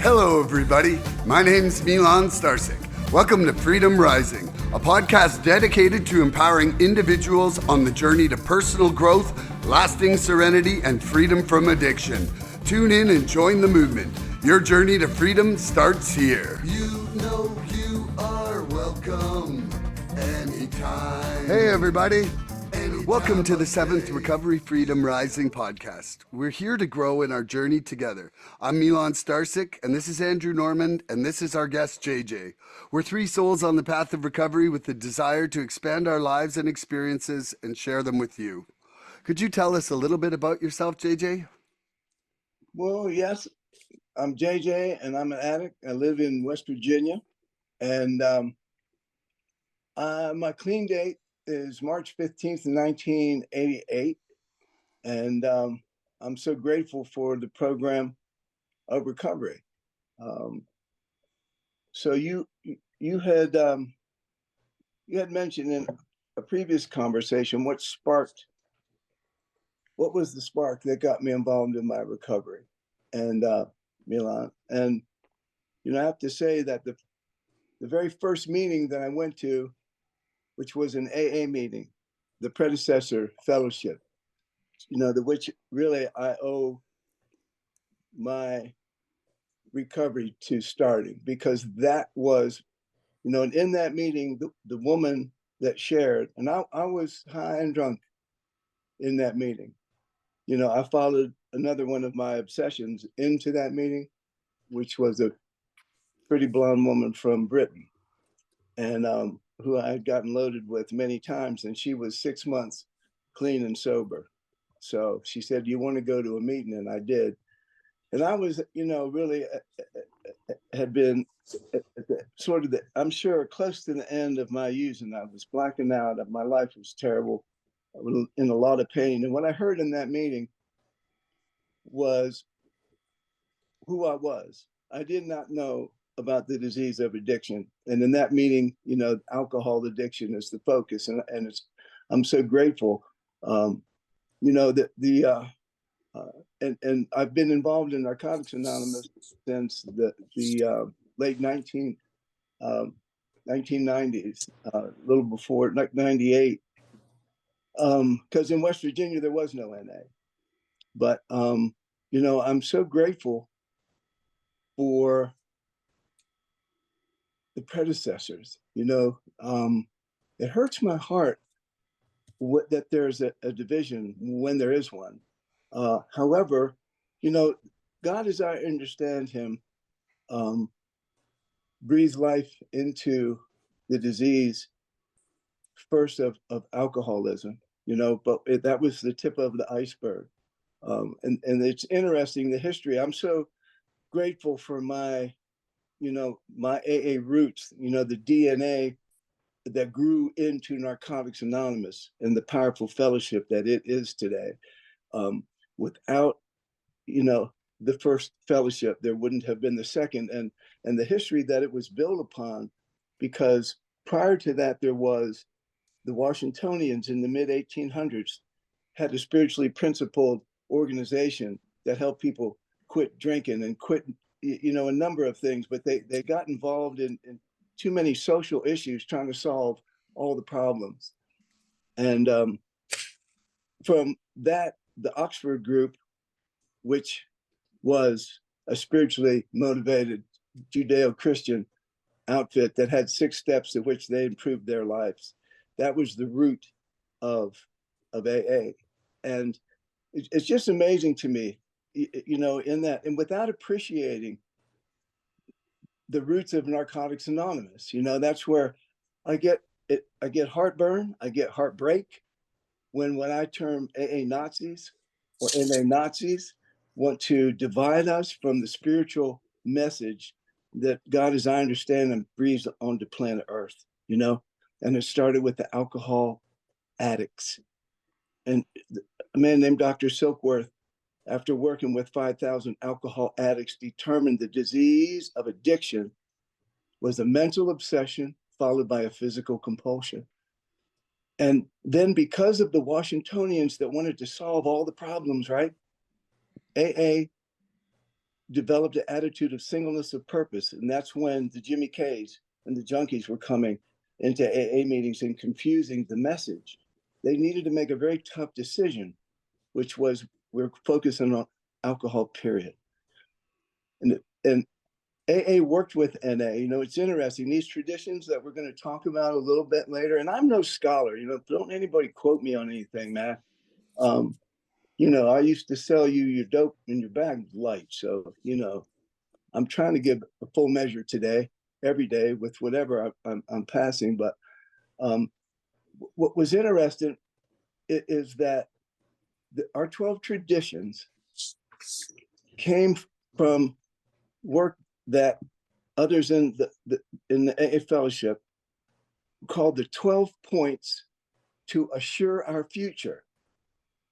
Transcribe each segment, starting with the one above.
Hello, everybody. My name's Milan Starcic. Welcome to Freedom Rising, a podcast dedicated to empowering individuals on the journey to personal growth, lasting serenity, and freedom from addiction. Tune in and join the movement. Your journey to freedom starts here. You know you are welcome anytime. Hey, everybody. Welcome to the 7th Recovery Freedom Rising podcast. We're here to grow in our journey together. I'm Milan Starcic, and this is Andrew Norman, and this is our guest, JJ. We're three souls on the path of recovery with the desire to expand our lives and experiences and share them with you. Could you tell us a little bit about yourself, JJ? Well, yes, I'm JJ, and I'm an addict. I live in West Virginia, and my clean date is March 15th, 1988, and I'm so grateful for the program of recovery. So you had mentioned in a previous conversation what was the spark that got me involved in my recovery, and Milan, and I have to say that the very first meeting that I went to, which was an AA meeting, the predecessor fellowship, which really I owe my recovery to starting, because that was, and in that meeting, the woman that shared, and I was high and drunk in that meeting. I followed another one of my obsessions into that meeting, which was a pretty blonde woman from Britain, and who I had gotten loaded with many times, and she was 6 months clean and sober. So she said, "Do you want to go to a meeting?" And I did. And I was, really had been sort of I'm sure, close to the end of my using. I was blacking out. My life was terrible. I was in a lot of pain. And what I heard in that meeting was who I was. I did not know about the disease of addiction. And in that meeting, alcohol addiction is the focus. And I'm so grateful, and I've been involved in Narcotics Anonymous since the late 1990s, a little before, like 98. Because in West Virginia, there was no NA. But, I'm so grateful for the predecessors. It hurts my heart that there's a division when there is one. However, God, as I understand him, breathed life into the disease first of alcoholism, but that was the tip of the iceberg. And it's interesting, the history. I'm so grateful for my AA roots, the DNA that grew into Narcotics Anonymous and the powerful fellowship that it is today. Without, the first fellowship, there wouldn't have been the second, and the history that it was built upon, because prior to that, there was the Washingtonians in the mid 1800s had a spiritually principled organization that helped people quit drinking and quit, a number of things, but they got involved in too many social issues trying to solve all the problems. And from that, the Oxford group, which was a spiritually motivated Judeo-Christian outfit that had 6 steps at which they improved their lives. That was the root of AA. And it's just amazing to me, in that, and without appreciating the roots of Narcotics Anonymous, that's where I get heartburn, I get heartbreak when I term AA Nazis or NA Nazis want to divide us from the spiritual message that God, as I understand them, breathes onto planet Earth, and it started with the alcohol addicts. And a man named Dr. Silkworth, after working with 5,000 alcohol addicts, determined the disease of addiction was a mental obsession followed by a physical compulsion. And then, because of the Washingtonians that wanted to solve all the problems, right? AA developed an attitude of singleness of purpose. And that's when the Jimmy K's and the junkies were coming into AA meetings and confusing the message. They needed to make a very tough decision, which was we're focusing on alcohol, period. And AA worked with NA. You know, it's interesting, these traditions that we're going to talk about a little bit later, and I'm no scholar, you know, don't anybody quote me on anything, man. You know, I used to sell you your dope in your bag light. So, you know, I'm trying to give a full measure today, every day with whatever I'm passing. But what was interesting is that our 12 traditions came from work that others in the AA fellowship called the 12 points to assure our future.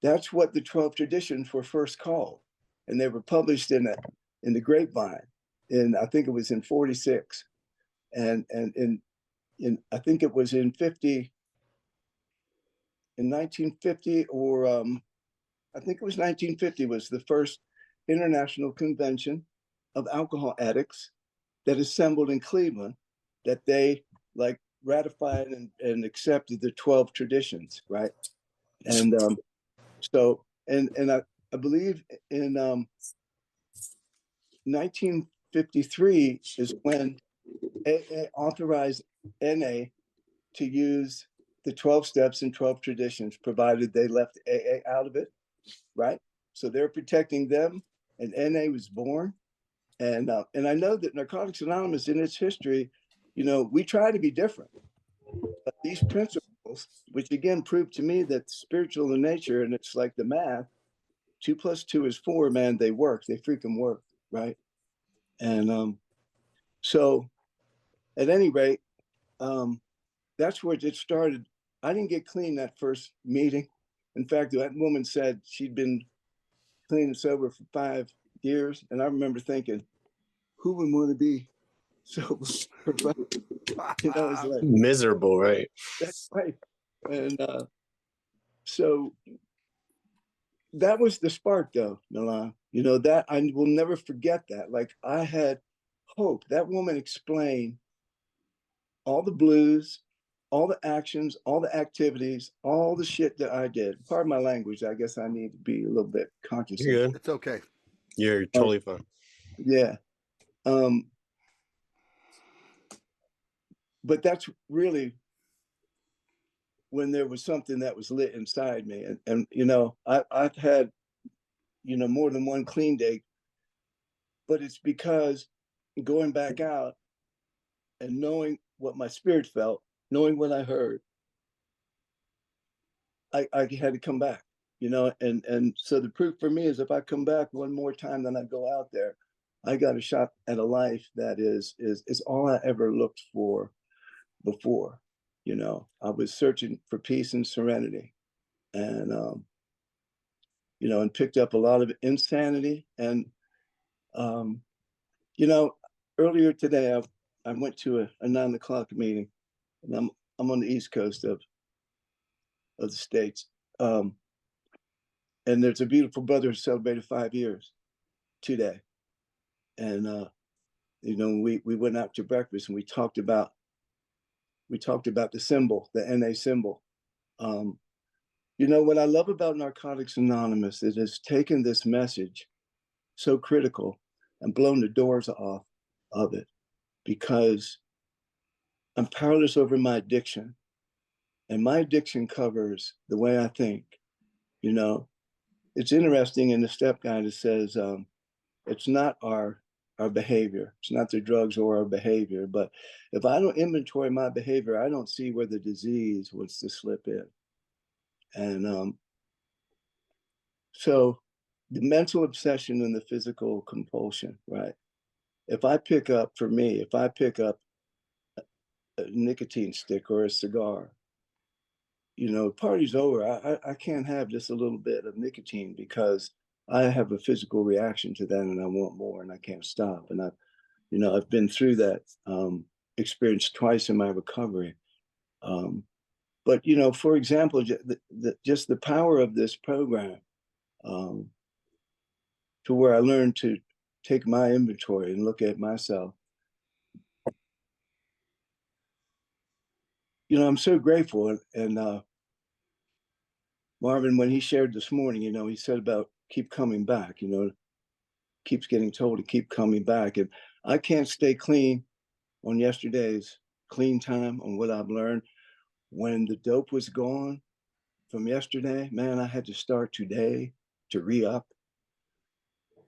That's what the 12 traditions were first called. And they were published in the Grapevine. And I think it was in 46. And in I think it was in 1950, or I think it was 1950 was the first international convention of alcohol addicts that assembled in Cleveland, that they like ratified and accepted the 12 traditions, right? And so, and I believe in 1953 is when AA authorized NA to use the 12 steps and 12 traditions, provided they left AA out of it, right? So they're protecting them, and NA was born. And I know that Narcotics Anonymous, in its history, you know, we try to be different. But these principles, which again proved to me that spiritual in nature, and it's like the math, 2 + 2 is 4, man, they work. They freaking work, right? And so at any rate, that's where it started. I didn't get clean that first meeting. In fact, that woman said she'd been clean and sober for 5 years. And I remember thinking, who would want to be sober for 5 years? You know, it's like miserable, right? That's right. And so that was the spark, though, Milan. You know, that I will never forget that. Like, I had hope. That woman explained all the blues, all the actions, all the activities, all the shit that I did. Pardon my language. I guess I need to be a little bit conscious. You're good. It's okay. You're totally fine. Yeah. But that's really when there was something that was lit inside me. And you know, I've had, you know, more than one clean day, but it's because going back out and knowing what my spirit felt, knowing what I heard, I had to come back, you know, and so the proof for me is if I come back one more time than I go out there, I got a shot at a life that is all I ever looked for before. You know, I was searching for peace and serenity, and you know, and picked up a lot of insanity. And you know, earlier today I went to a 9 o'clock meeting, and I'm on the East Coast of the States. And there's a beautiful brother who celebrated 5 years today. And you know, we went out to breakfast and we talked about the symbol, the NA symbol. You know, what I love about Narcotics Anonymous, it has taken this message so critical and blown the doors off of it, because I'm powerless over my addiction. And my addiction covers the way I think. You know, it's interesting in the step guide, it says it's not our behavior. It's not the drugs or our behavior. But if I don't inventory my behavior, I don't see where the disease wants to slip in. And so the mental obsession and the physical compulsion, right? If I pick up a nicotine stick or a cigar, you know, party's over. I can't have just a little bit of nicotine because I have a physical reaction to that and I want more and I can't stop. And I've been through that experience twice in my recovery. But, you know, for example, just the power of this program, to where I learned to take my inventory and look at myself, I'm so grateful. And Marvin, when he shared this morning, he said about keep coming back, keeps getting told to keep coming back. And I can't stay clean on yesterday's clean time on what I've learned. When the dope was gone from yesterday, man, I had to start today to re-up.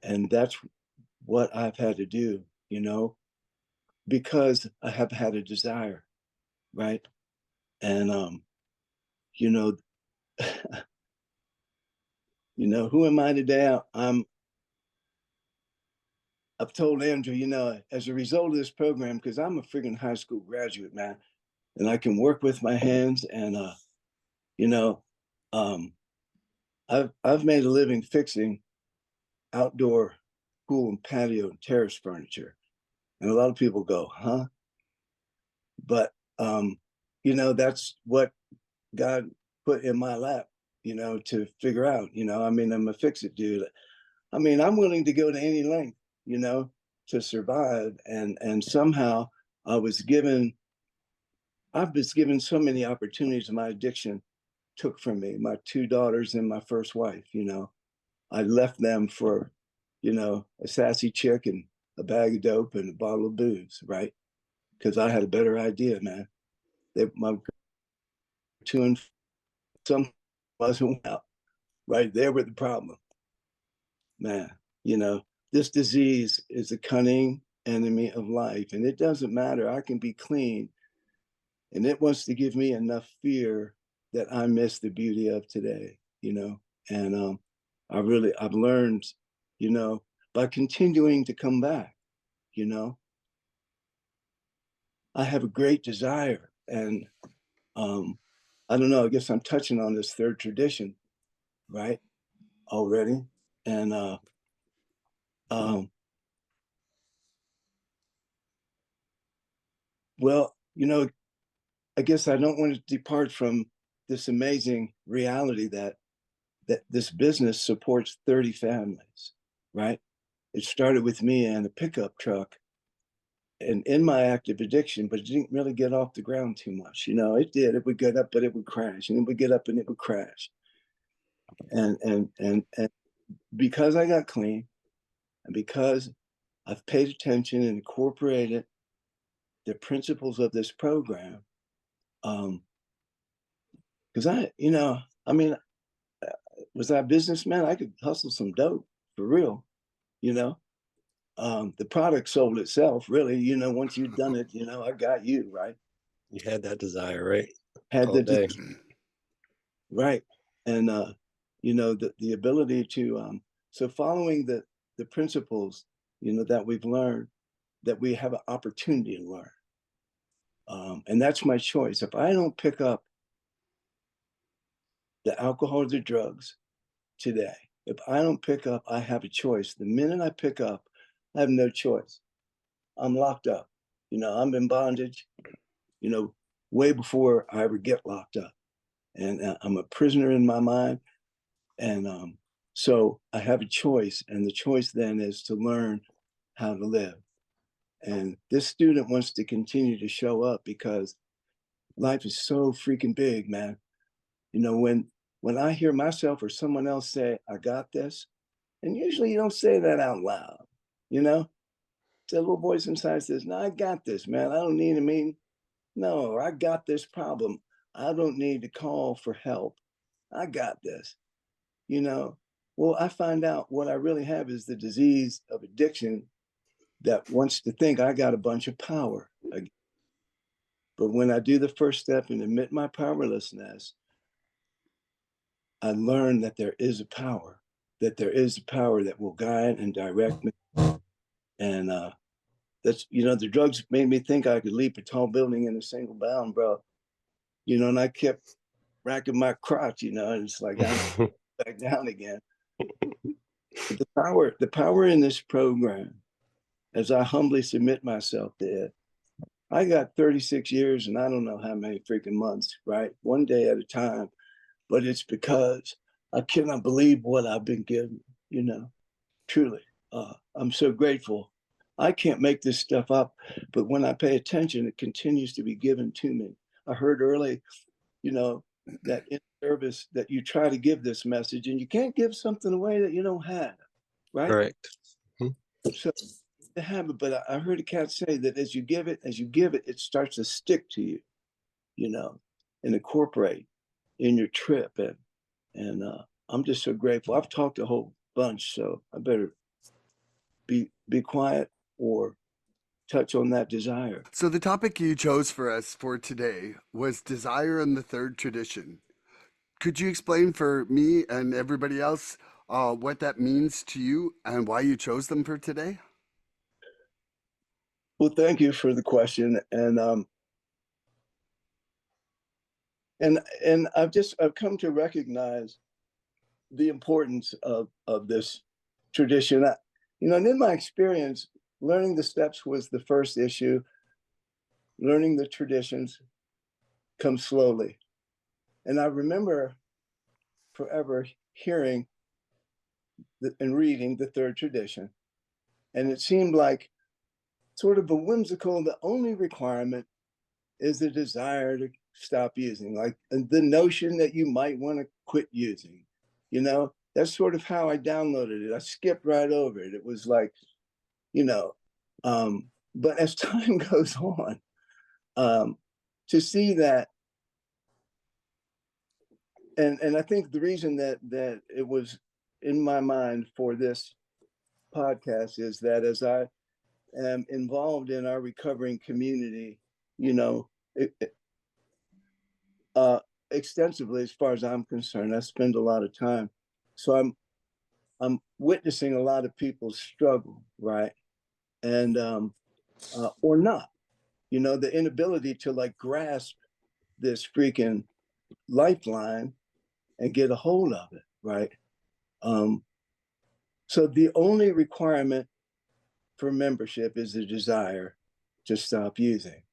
And that's what I've had to do, because I have had a desire, right? And you know, who am I today? I've told Andrew, as a result of this program, because I'm a freaking high school graduate, man, and I can work with my hands, and you know, um, I've made a living fixing outdoor pool and patio and terrace furniture, and a lot of people go, huh? But that's what God put in my lap, to figure out. I'm a fix it dude. I'm willing to go to any length, to survive. And somehow I was given, I've been given so many opportunities my addiction took from me. My two daughters and my first wife, I left them for, a sassy chick and a bag of dope and a bottle of booze, right? Because I had a better idea, man. My two and some wasn't well, right? There with the problem, man. You know, this disease is a cunning enemy of life, and it doesn't matter. I can be clean, and it wants to give me enough fear that I miss the beauty of today. And I've learned, by continuing to come back. You know, I have a great desire, and I don't know. I guess I'm touching on this third tradition, right? Already, and um, well, I guess I don't want to depart from this amazing reality that this business supports 30 families, right? It started with me and a pickup truck and in my active addiction, but it didn't really get off the ground too much. It did. It would get up, but it would crash, and it would get up and it would crash. And because I got clean, and because I've paid attention and incorporated the principles of this program, because was I a businessman? I could hustle some dope for real, you know. The product sold itself, really. Once you've done it, I got you, right? You had that desire, right? Had All day. Right, and the ability to so following the principles, that we've learned, that we have an opportunity to learn, and that's my choice. If I don't pick up the alcohol or the drugs today, if I don't pick up, I have a choice. The minute I pick up, I have no choice. I'm locked up. I'm in bondage, way before I ever get locked up. And I'm a prisoner in my mind. And so I have a choice. And the choice then is to learn how to live. And this student wants to continue to show up because life is so freaking big, man. When I hear myself or someone else say, I got this, and usually you don't say that out loud, you know? The little voice inside says, no, I got this, man. I don't need a meeting. No, I got this problem. I don't need to call for help. I got this, you know? Well, I find out what I really have is the disease of addiction that wants to think I got a bunch of power. But when I do the first step and admit my powerlessness, I learn that there is a power, that will guide and direct me. And that's, the drugs made me think I could leap a tall building in a single bound, bro. And I kept racking my crotch, and it's like I'm back down again. But the power in this program, as I humbly submit myself to it, I got 36 years and I don't know how many freaking months, right? One day at a time. But it's because I cannot believe what I've been given, truly. I'm so grateful. I can't make this stuff up, but when I pay attention, it continues to be given to me. I heard early, that in service that you try to give this message, and you can't give something away that you don't have, right? Right. So to have it, but I heard a cat say that as you give it, it starts to stick to you, and incorporate in your trip. And I'm just so grateful. I've talked a whole bunch, so I better be quiet or touch on that desire. So the topic you chose for us for today was desire and the third tradition. Could you explain for me and everybody else what that means to you and why you chose them for today? Well, thank you for the question, and I've come to recognize the importance of this tradition. And in my experience, learning the steps was the first issue. Learning the traditions comes slowly. And I remember forever hearing and reading the third tradition. And it seemed like sort of a whimsical, the only requirement is the desire to stop using, like the notion that you might want to quit using. That's sort of how I downloaded it. I skipped right over it. It was like, but as time goes on, to see that, and I think the reason that it was in my mind for this podcast is that as I am involved in our recovering community, extensively, as far as I'm concerned, I spend a lot of time. So I'm witnessing a lot of people's struggle, right? And or not, the inability to like grasp this freaking lifeline and get a hold of it, right? So the only requirement for membership is the desire to stop using.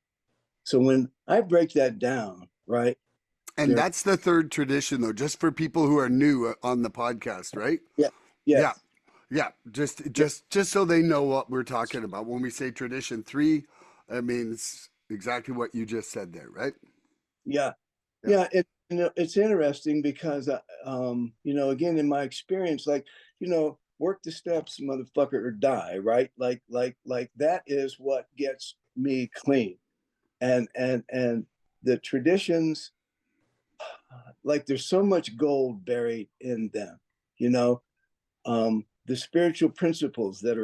So when I break that down, right? And that's the third tradition, though, just for people who are new on the podcast, right? Yeah. Yes. Yeah. Just so they know what we're talking about. When we say tradition 3, it means exactly what you just said there, right? Yeah. It's interesting because, again, in my experience, like, work the steps, motherfucker, or die, right? Like that is what gets me clean. And the traditions, like there's so much gold buried in them, the spiritual principles that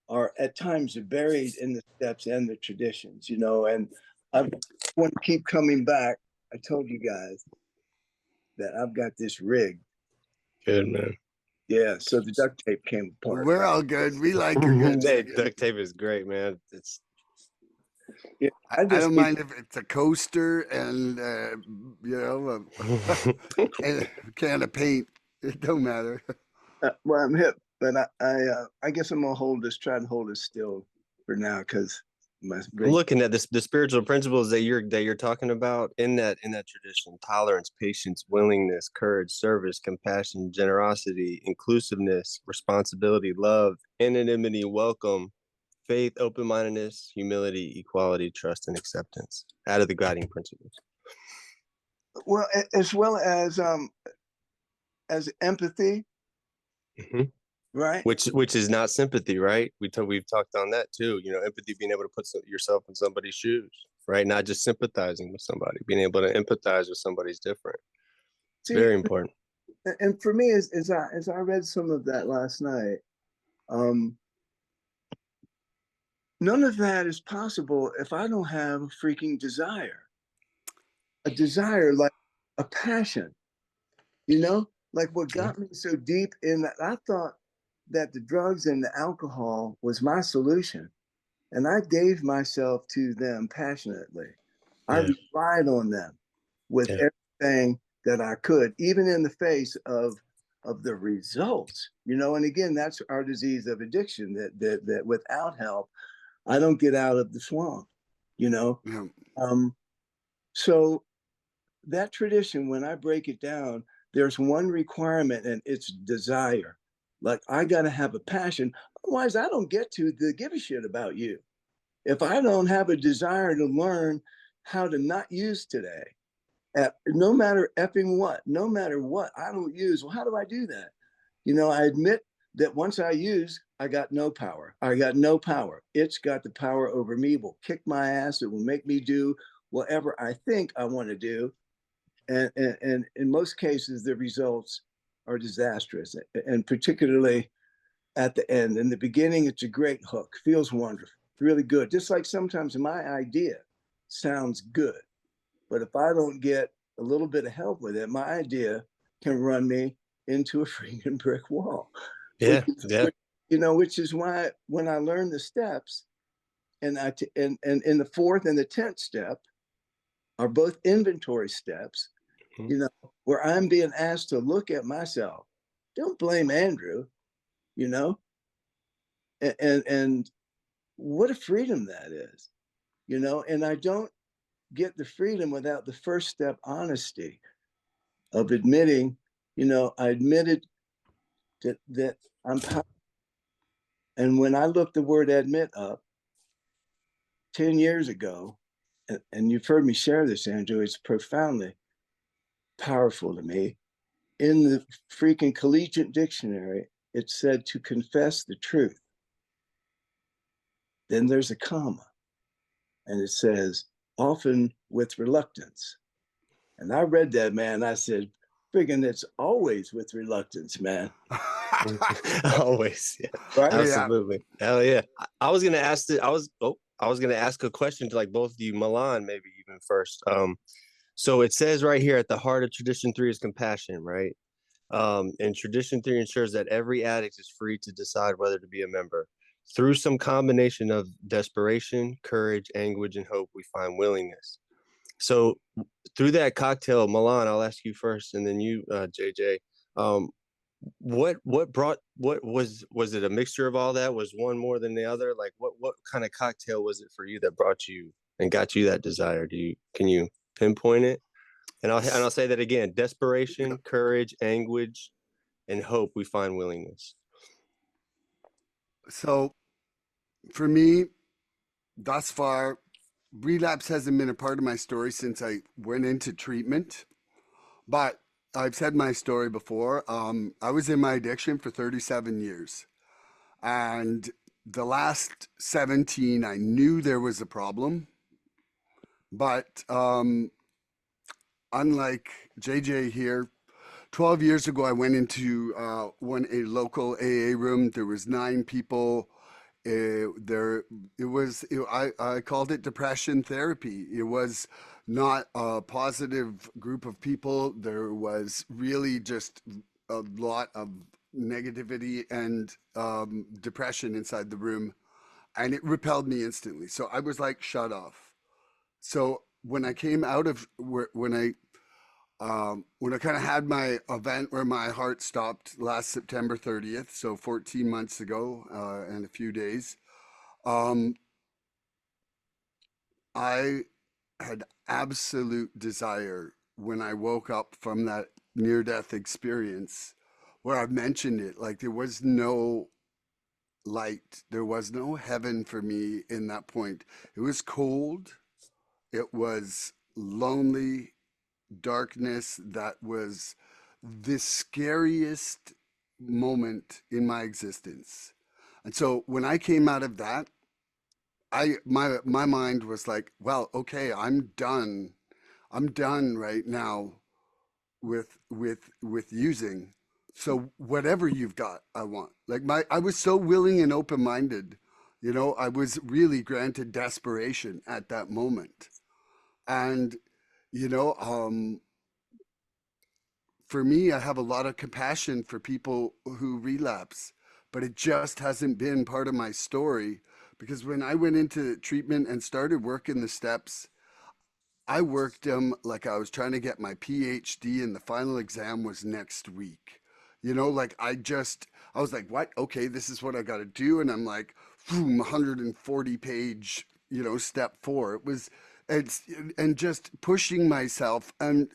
are at times buried in the steps and the traditions, and I want to keep coming back. I told you guys that I've got this rig. Good, man. Yeah, so the duct tape came apart. We're right? all good. We like a good Hey, duct tape is great, man. It's Yeah, I don't mind if it's a coaster and a can of paint. It don't matter. well, I'm hip, but I guess I'm gonna try to hold it still for now because my I'm looking at the spiritual principles that you're talking about in that tradition: tolerance, patience, willingness, courage, service, compassion, generosity, inclusiveness, responsibility, love, anonymity, welcome, faith, open-mindedness, humility, equality, trust, and acceptance. Out of the guiding principles. well as empathy, right? Which is not sympathy, right? We've talked on that too. Empathy, being able to put yourself in somebody's shoes, right? Not just sympathizing with somebody, being able to empathize with somebody's different. It's very important. And for me, as I read some of that last night, none of that is possible if I don't have a freaking desire. A desire, like a passion, like what got me so deep in that. I thought that the drugs and the alcohol was my solution. And I gave myself to them passionately. I relied on them with everything that I could, even in the face of the results, and again, that's our disease of addiction, that without help, I don't get out of the swamp, Yeah. So that tradition, when I break it down, there's one requirement, and it's desire. Like, I got to have a passion. Otherwise, I don't get to give a shit about you. If I don't have a desire to learn how to not use today, no matter effing what, no matter what, I don't use. Well, how do I do that? I admit that once I use, I got no power. I got no power. It's got the power over me, will kick my ass. It will make me do whatever I think I want to do. And in most cases, the results are disastrous. And particularly at the end. In the beginning, it's a great hook, feels wonderful, really good. Just like sometimes my idea sounds good, but if I don't get a little bit of help with it, my idea can run me into a freaking brick wall. Yeah, yeah. Which is why when I learned the steps, and in the fourth and the 10th step are both inventory steps, where I'm being asked to look at myself. Don't blame Andrew, and what a freedom that is, and I don't get the freedom without the first step, honesty, of admitting, I admitted that I'm powerful. And when I looked the word admit up 10 years ago, and you've heard me share this, Andrew, it's profoundly powerful to me. In the freaking collegiate dictionary, it said to confess the truth. Then there's a comma, and it says, often with reluctance. And I read that, man. I said, friggin', it's always with reluctance, man. Always, yeah. Right? Absolutely. Hell yeah. I was gonna ask a question to like both of you, Milan, maybe even first. So it says right here at the heart of tradition 3 is compassion, right? And tradition 3 ensures that every addict is free to decide whether to be a member. Through some combination of desperation, courage, anguish, and hope, we find willingness. So through that cocktail, Milan, I'll ask you first, and then you, JJ. What was it a mixture of all that? Was one more than the other? Like what kind of cocktail was it for you that brought you and got you that desire? Can you pinpoint it? And I'll say that again: desperation, courage, anguish, and hope. We find willingness. So for me, thus far, relapse hasn't been a part of my story since I went into treatment. But I've said my story before. I was in my addiction for 37 years. And the last 17, I knew there was a problem. But unlike JJ here, 12 years ago, I went into a local AA room. There was 9 people. I called it depression therapy. It was not a positive group of people. There was really just a lot of negativity and depression inside the room, and it repelled me instantly. So I was like shut off. So when I came out of when I kind of had my event where my heart stopped last September 30th, so 14 months ago and a few days, um, I had absolute desire when I woke up from that near death experience where I've mentioned it. Like there was no light, there was no heaven for me in that point. It was cold, it was lonely, darkness that was the scariest moment in my existence. And so when I came out of that, my mind was like, well, okay, I'm done. I'm done right now with using. So whatever you've got, I want. Like I was so willing and open-minded. I was really granted desperation at that moment. And you know, for me, I have a lot of compassion for people who relapse, but it just hasn't been part of my story because when I went into treatment and started working the steps, I worked them like I was trying to get my PhD and the final exam was next week. Like I was like, what? Okay, this is what I got to do. And I'm like, boom, 140-page, step 4. It's, and just pushing myself. And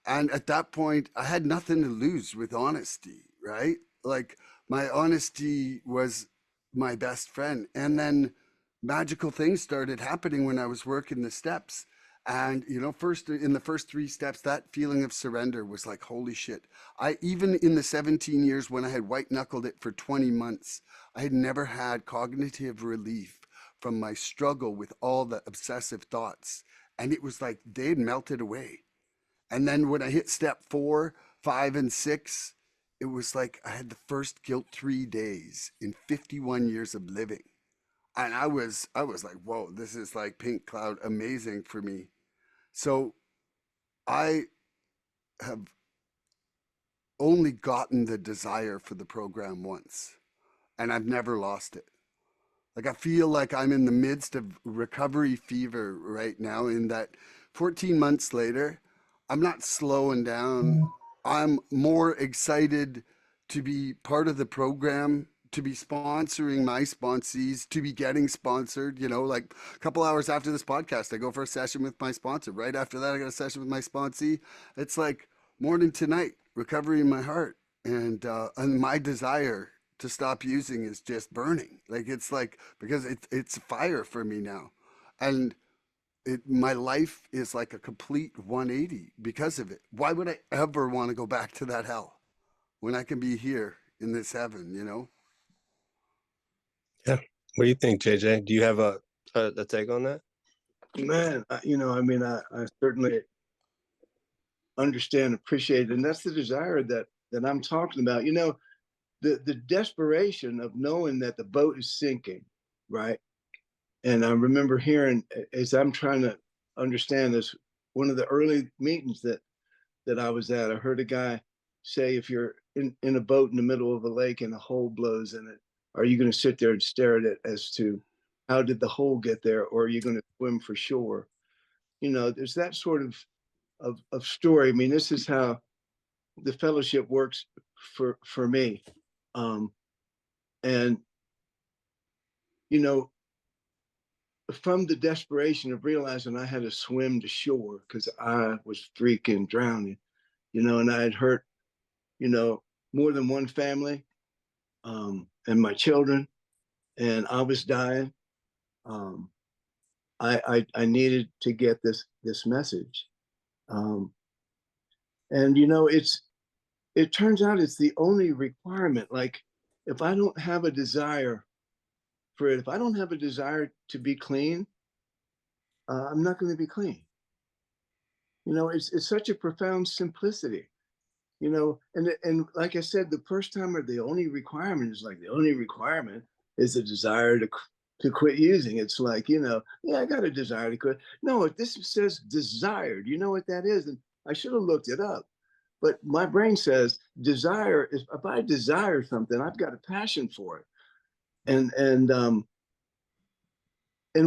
at that point, I had nothing to lose with honesty, right? Like My honesty was my best friend. And then magical things started happening when I was working the steps. And first in the first three steps, that feeling of surrender was like, holy shit. I even in the 17 years when I had white knuckled it for 20 months, I had never had cognitive relief from my struggle with all the obsessive thoughts. And it was like they had melted away. And then when I hit step 4, 5, and 6, it was like I had the first guilt-free days in 51 years of living. And I was like, whoa, this is like pink cloud amazing for me. So I have only gotten the desire for the program once, and I've never lost it. Like I feel like I'm in the midst of recovery fever right now in that 14 months later, I'm not slowing down. I'm more excited to be part of the program, to be sponsoring my sponsees, to be getting sponsored. Like a couple hours after this podcast, I go for a session with my sponsor. Right after that, I got a session with my sponsee. It's like morning to night, recovery in my heart. And my desire to stop using is just burning. Like it's like because it's fire for me now, and my life is like a complete 180 because of it. Why would I ever want to go back to that hell when I can be here in this heaven? Yeah. What do you think, JJ? Do you have a take on that? Man, I certainly understand, appreciate, and that's the desire that I'm talking about. The desperation of knowing that the boat is sinking, right? And I remember hearing, as I'm trying to understand this, one of the early meetings that I was at, I heard a guy say, if you're in a boat in the middle of a lake and a hole blows in it, are you going to sit there and stare at it as to how did the hole get there, or are you going to swim for shore? There's that sort of story. I mean, this is how the fellowship works for me. Um, and you know, from the desperation of realizing I had to swim to shore because I was freaking drowning, and I had hurt, more than one family, and my children, and I was dying. Um, I needed to get this message, um, and it turns out it's the only requirement. Like, if I don't have a desire for it, if I don't have a desire to be clean, I'm not going to be clean. It's such a profound simplicity. And like I said, the first time, or the only requirement is like the only requirement is a desire to quit using. It's like, yeah, I got a desire to quit. No, if this says desired, you know what that is? And I should have looked it up. But my brain says desire is, if I desire something, I've got a passion for it. And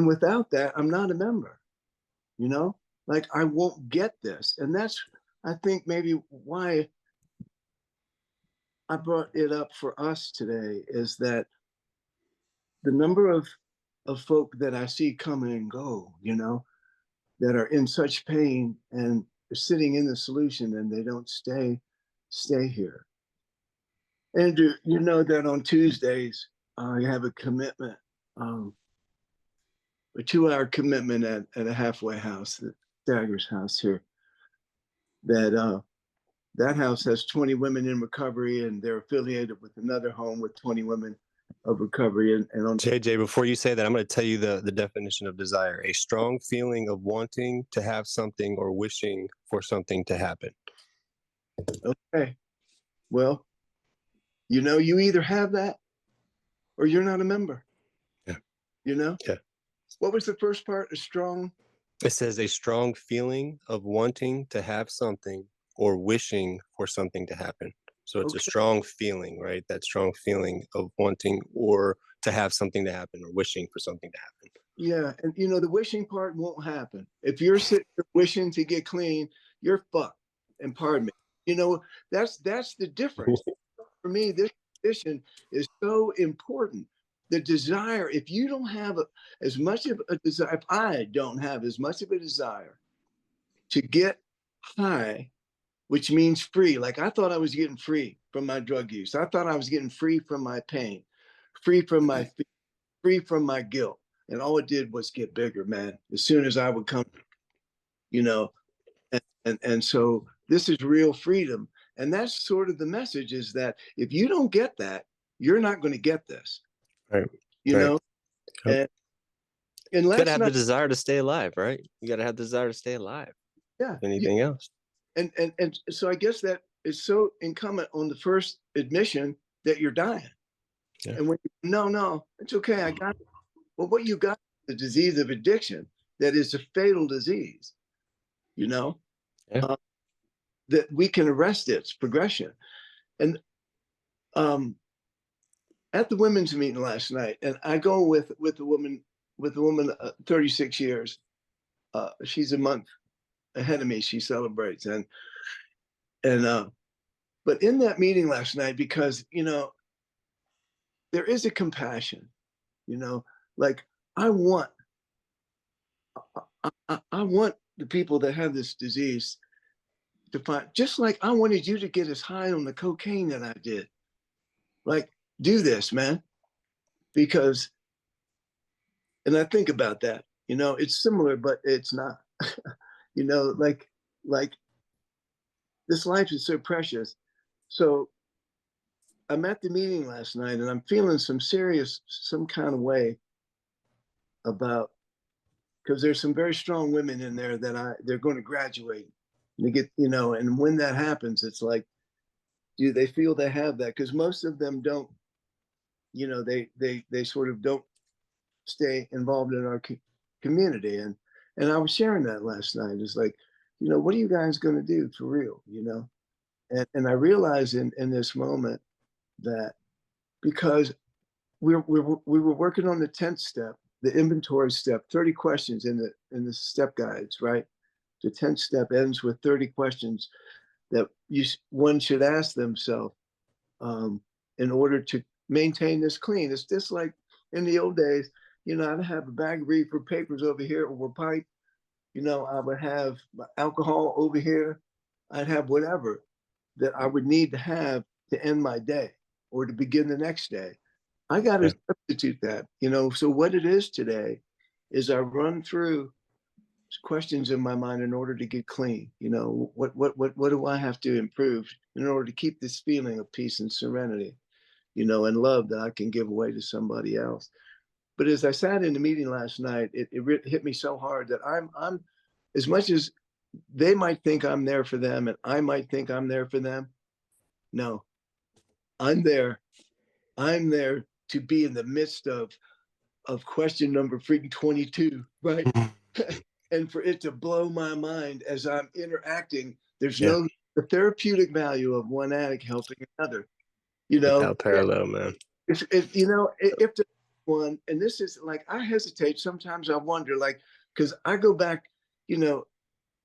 without that, I'm not a member, you know? Like, I won't get this. And that's, I think, maybe why I brought it up for us today, is that the number of folk that I see coming and go, that are in such pain and are sitting in the solution, and they don't stay here. Andrew, you know that on Tuesdays, I have a commitment, a 2-hour commitment at a halfway house, the Staggers house here, that house has 20 women in recovery, and they're affiliated with another home with 20 women of recovery. And on JJ, before you say that, I'm going to tell you the definition of desire: a strong feeling of wanting to have something or wishing for something to happen. Okay, well, you either have that or you're not a member. Yeah. Yeah. What was the first part? A strong? It says a strong feeling of wanting to have something or wishing for something to happen. So it's a strong feeling, right? That strong feeling of wanting or to have something to happen or wishing for something to happen. Yeah. And the wishing part won't happen. If you're sitting there wishing to get clean, you're fucked. And pardon me. That's the difference. For me, this condition is so important. The desire, if you don't have as much of a desire, if I don't have as much of a desire to get high, which means free. Like I thought I was getting free from my drug use. I thought I was getting free from my pain, free from my fear, free from my guilt. And all it did was get bigger, man. As soon as I would come, you know, and so this is real freedom. And that's sort of the message, is that if you don't get that, you're not going to get this. Right. You Right. know? Yep. And You gotta let's have not, the desire to stay alive, right? You gotta have the desire to stay alive. yeah. Anything else? And so I guess that is so incumbent on the first admission that you're dying. Yeah. And when no, it's okay, I got it. Well, what you got is the disease of addiction that is a fatal disease, you know, Yeah. that we can arrest its progression. And at the women's meeting last night, and I go with a woman 36 years. She's a month ahead of me. She celebrates, and but in that meeting last night, because there is a compassion, like I want I want the people that have this disease to find, just like I wanted you to get as high on the cocaine that I did. Like, do this, man, because, and I think about that, it's similar, but it's not, like this life is so precious. So I'm at the meeting last night and I'm feeling some kind of way about, because there's some very strong women in there that they're going to graduate. And they get, and when that happens, it's like, do they feel they have that? Because most of them don't, they sort of don't stay involved in our community. And I was sharing that last night. It's like, what are you guys going to do for real? And I realized in this moment that, because we were working on the 10th step, the inventory step, 30 questions in the step guides, right? The 10th step ends with 30 questions that one should ask themselves in order to maintain this clean. It's just like in the old days, I'd have a bag of reefer papers over here, or a pipe. I would have alcohol over here. I'd have whatever that I would need to have to end my day or to begin the next day. I got to substitute that, So what it is today is I run through questions in my mind in order to get clean. What do I have to improve in order to keep this feeling of peace and serenity, and love that I can give away to somebody else. But as I sat in the meeting last night, it hit me so hard that I'm as much as they might think I'm there for them and I might think I'm there for them. No, I'm there to be in the midst of question number freaking 22, right? And for it to blow my mind as I'm interacting. There's no the therapeutic value of one addict helping another, Without parallel, man. If the one, and this is like, I hesitate sometimes. I wonder, like, because I go back,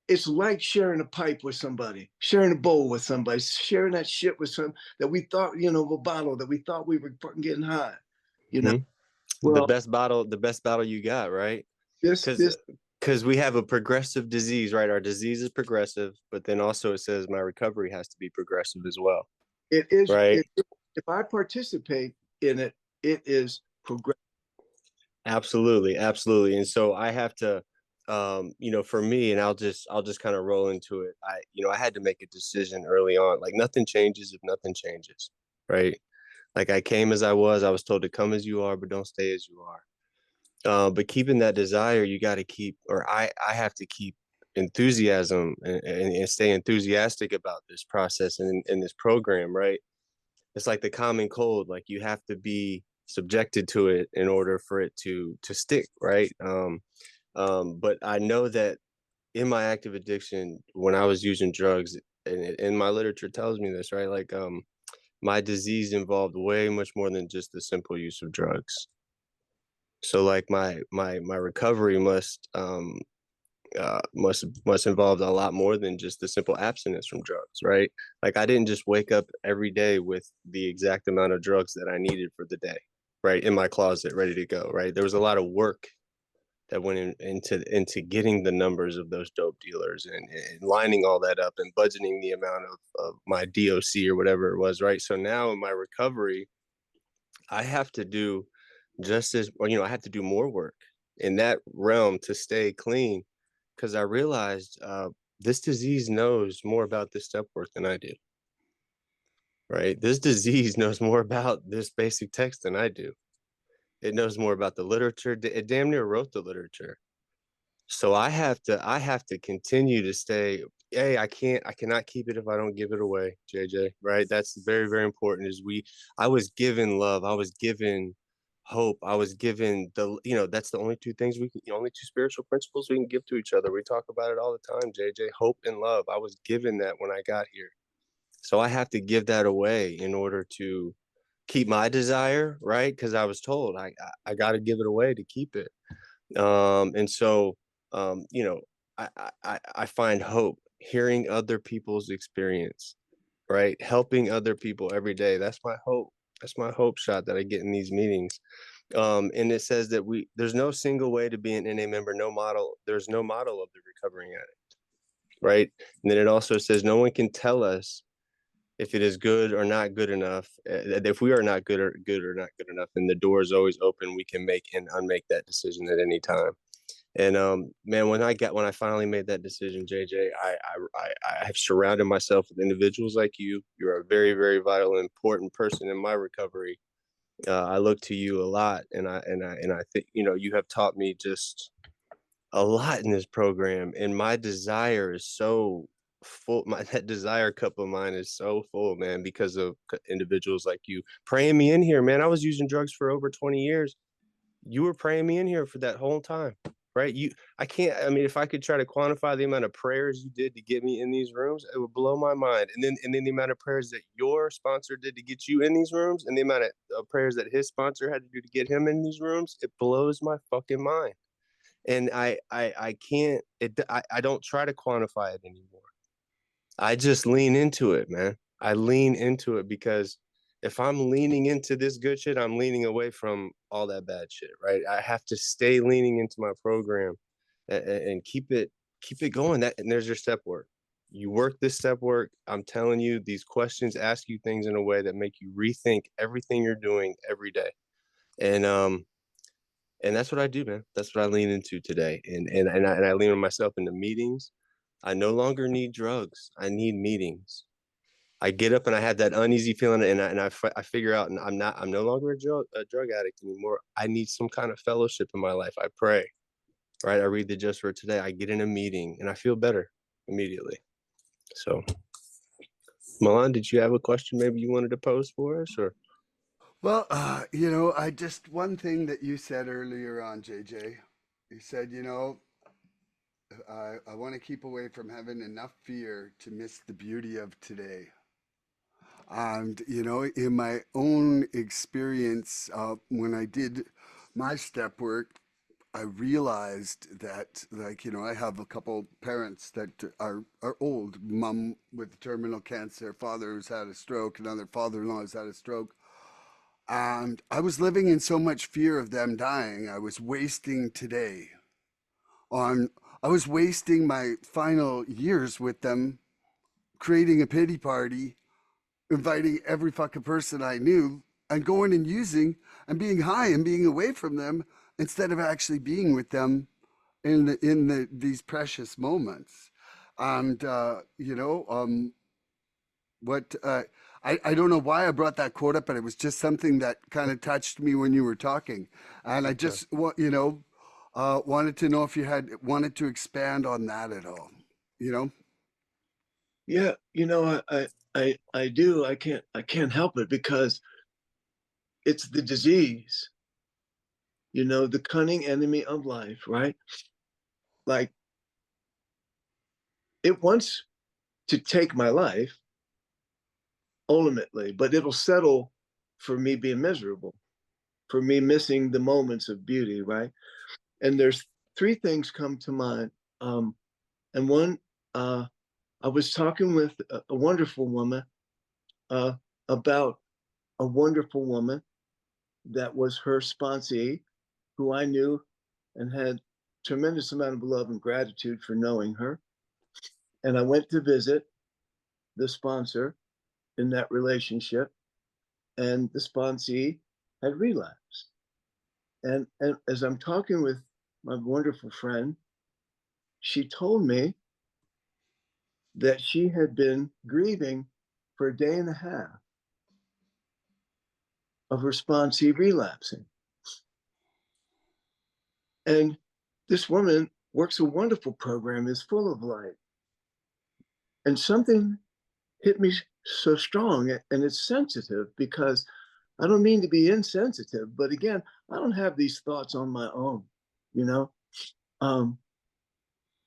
it's like sharing a pipe with somebody, sharing a bowl with somebody, sharing that shit with some that we thought, a bottle that we thought we were fucking getting high, Well, the best bottle you got, right? Because we have a progressive disease, right? Our disease is progressive, but then also it says my recovery has to be progressive as well. It is, right? If I participate in it, it is progressive. Absolutely. And so I have to, for me, and I'll just kind of roll into it. I had to make a decision early on. Like, nothing changes if nothing changes, right? Like, I came as I was told to come as you are, but don't stay as you are. But keeping that desire, you got to keep, or I have to keep enthusiasm and stay enthusiastic about this process and this program, right? It's like the common cold. Like, you have to be subjected to it in order for it to stick, right? But I know that in my active addiction, when I was using drugs, and my literature tells me this, right? Like, my disease involved way much more than just the simple use of drugs. So like my recovery must involve a lot more than just the simple abstinence from drugs, right? Like, I didn't just wake up every day with the exact amount of drugs that I needed for the day, right, in my closet, ready to go, right? There was a lot of work that went into getting the numbers of those dope dealers and lining all that up and budgeting the amount of my DOC or whatever it was, right? So now in my recovery, I have to do just as well, I have to do more work in that realm to stay clean because I realized this disease knows more about this step work than I do, right? This disease knows more about this basic text than I do. It knows more about the literature. It damn near wrote the literature. So I have to continue to stay. Hey, I cannot keep it if I don't give it away, JJ. Right? That's very, very important. I was given love. I was given hope. I was given that's the only two things only two spiritual principles we can give to each other. We talk about it all the time, JJ. Hope and love. I was given that when I got here. So I have to give that away in order to keep my desire, right? Because I was told I got to give it away to keep it. And so you know, I find hope hearing other people's experience, right? Helping other people every day. That's my hope. That's my hope shot that I get in these meetings. And it says that there's no single way to be an NA member, no model. There's no model of the recovering addict, right? And then it also says no one can tell us if it is good or not good enough. If we are not good or not good enough, then the door is always open. We can make and unmake that decision at any time. And man, when I finally made that decision, JJ, I have surrounded myself with individuals like you. You're a very, very vital and important person in my recovery. I look to you a lot, and I think you have taught me just a lot in this program. And my desire is so full. That desire cup of mine is so full, man, because of individuals like you praying me in here, man. I was using drugs for over 20 years. You were praying me in here for that whole time, right? I mean, if I could try to quantify the amount of prayers you did to get me in these rooms, it would blow my mind. And then the amount of prayers that your sponsor did to get you in these rooms, and the amount of prayers that his sponsor had to do to get him in these rooms, it blows my fucking mind. And I can't, I don't try to quantify it anymore. I just lean into it, man. I lean into it because if I'm leaning into this good shit, I'm leaning away from all that bad shit, right? I have to stay leaning into my program and keep it going. And there's your step work. You work this step work. I'm telling you, these questions ask you things in a way that make you rethink everything you're doing every day. And that's what I do, man. That's what I lean into today. And I lean on myself into meetings. I no longer need drugs. I need meetings. I get up and I have that uneasy feeling, and I figure out, and I'm no longer a drug addict anymore. I need some kind of fellowship in my life. I pray, right? I read the Just for Today. I get in a meeting and I feel better immediately. So, Milan, did you have a question maybe you wanted to pose for us, or? Well, I just one thing that you said earlier on, JJ. You said, I want to keep away from having enough fear to miss the beauty of today. And, in my own experience, when I did my step work, I realized that, like, I have a couple parents that are old. Mom with terminal cancer, father who's had a stroke, another father-in-law who's had a stroke. And I was living in so much fear of them dying. I was wasting today on, I was wasting my final years with them, creating a pity party, inviting every fucking person I knew, and going and using and being high and being away from them instead of actually being with them in these precious moments. And what I don't know why I brought that quote up, but it was just something that kind of touched me when you were talking, and I Okay. just wanted to know if you had wanted to expand on that at all. You know, Yeah, I do. I can't help it because it's the disease, the cunning enemy of life, right? Like it wants to take my life ultimately, but it'll settle for me being miserable, for me missing the moments of beauty, right? And there's three things come to mind. And one, I was talking with a wonderful woman uh, about a wonderful woman that was her sponsee, who I knew and had tremendous amount of love and gratitude for knowing her. And I went to visit the sponsor in that relationship, and the sponsee had relapsed. And as I'm talking with my wonderful friend, she told me that she had been grieving for a day and a half of her sponsee relapsing. And this woman works a wonderful program, is full of light. And something hit me so strong, and it's sensitive because I don't mean to be insensitive, but again, I don't have these thoughts on my own, you know?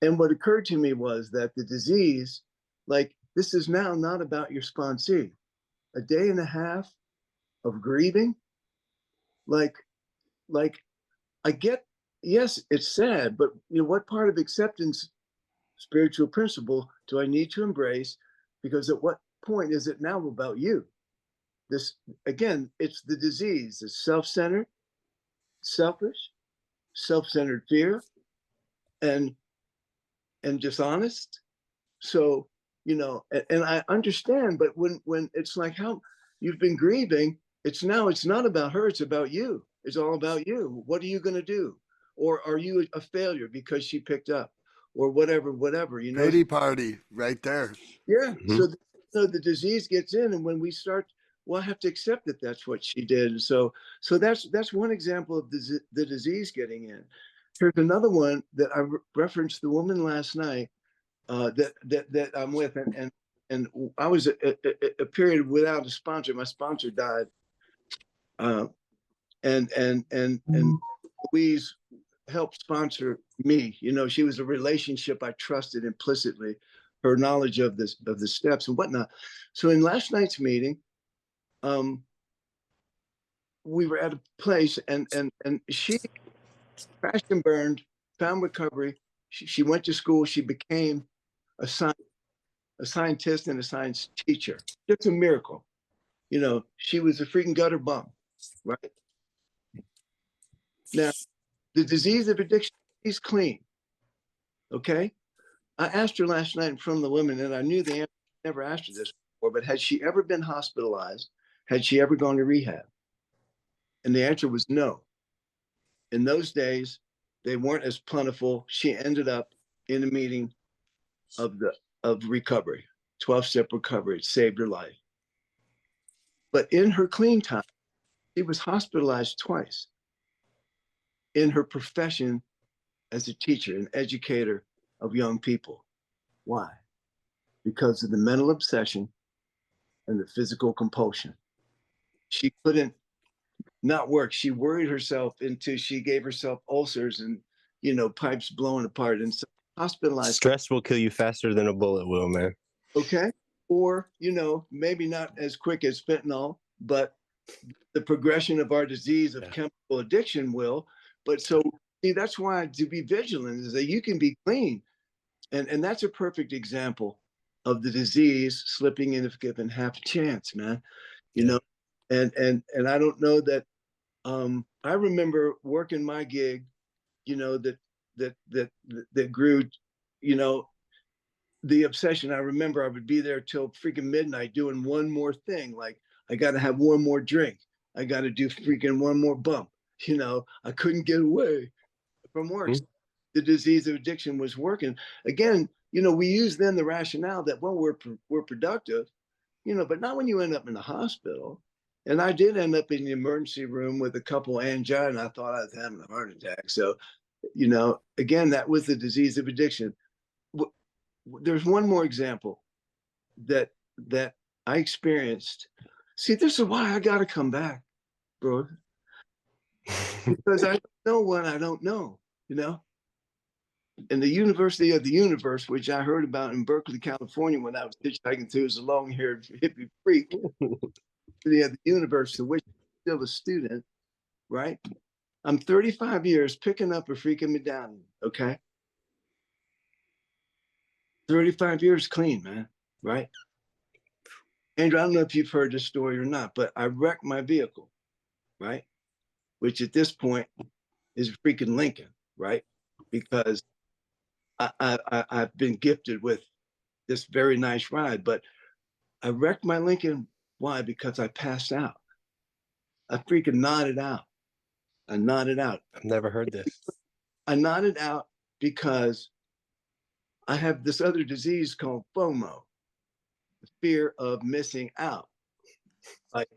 And what occurred to me was that the disease, like, this is now not about your sponsee. A day and a half of grieving, like I get, yes, it's sad, but you know, what part of acceptance spiritual principle do I need to embrace? Because at what point is it now about you? This, again, it's the disease. It's self-centered, selfish, self-centered fear, and dishonest. So, you know, and I understand, but when it's like how you've been grieving, it's not about her, it's about you. It's all about you. What are you going to do? Or are you a failure because she picked up, or whatever, you know? Pity party right there. Yeah. Mhm. So the disease gets in, and when we start, well, I have to accept that that's what she did. So that's one example of the disease getting in. Here's another one that I referenced the woman last night that I'm with, and I was a period without a sponsor. My sponsor died, and Louise helped sponsor me. You know, she was a relationship I trusted implicitly, her knowledge of the steps and whatnot. So in last night's meeting, we were at a place, and she crashed and burned, found recovery. She went to school. She became a scientist and a science teacher. Just a miracle. You know, she was a freaking gutter bum, right? Now, the disease of addiction, she's clean. Okay. I asked her last night in front of the women, and I knew the answer. I never asked her this before, but had she ever been hospitalized? Had she ever gone to rehab? And the answer was no. In those days, they weren't as plentiful. She ended up in a meeting of recovery, 12-step recovery. It saved her life. But in her clean time, she was hospitalized twice in her profession as a teacher, an educator of young people. Why? Because of the mental obsession and the physical compulsion. She couldn't not work. She worried herself into, she gave herself ulcers and, you know, pipes blowing apart, and so hospitalized. Stress will kill you faster than a bullet will, man. Okay. Or, you know, maybe not as quick as fentanyl, but the progression of our disease of chemical addiction will. But so, see, that's why to be vigilant is that you can be clean. And that's a perfect example of the disease slipping in if given half a chance, man. You know, and I don't know that I remember working my gig, you know, that grew, you know, the obsession. I remember I would be there till freaking midnight doing one more thing. Like, I got to have one more drink. I got to do freaking one more bump. You know, I couldn't get away from work. Mm-hmm. The disease of addiction was working. Again, you know, we use then the rationale that, well, we're productive, you know, but not when you end up in the hospital. And I did end up in the emergency room with a couple angina. I thought I was having a heart attack. So, you know, again, that was the disease of addiction. There's one more example that I experienced. See, this is why I got to come back, bro, because I don't know what I don't know, you know. And the University of the Universe, which I heard about in Berkeley, California, when I was hitchhiking through as a long-haired hippie freak, the universe, to which I'm still a student, right? I'm 35 years picking up a freaking medallion, okay? 35 years clean, man, right? Andrew, I don't know if you've heard this story or not, but I wrecked my vehicle, right? Which at this point is a freaking Lincoln, right? because I've been gifted with this very nice ride, but I wrecked my Lincoln. Why? Because I passed out. I freaking nodded out. I nodded out. I've never heard this. I nodded out because I have this other disease called FOMO, the fear of missing out. Like,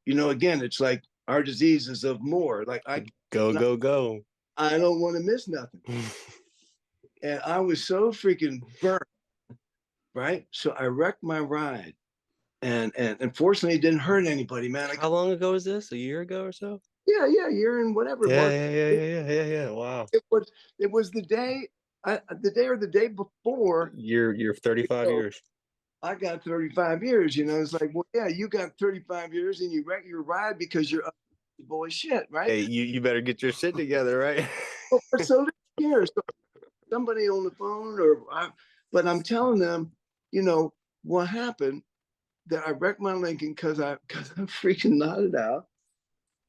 again, it's like our disease is of more. Like Go. I don't want to miss nothing. And I was so freaking burnt, right? So I wrecked my ride. And unfortunately it didn't hurt anybody, man. How long ago was this? A year ago or so? Yeah, year and whatever. Yeah. Wow. It was the day or the day before. You're 35 years. I got 35 years, it's like, well, yeah, you got 35 years and you wreck your ride because you're boy shit, right? Hey, you better get your shit together, right? So here, somebody on the phone but I'm telling them, what happened, that I wrecked my Lincoln because I freaking nodded out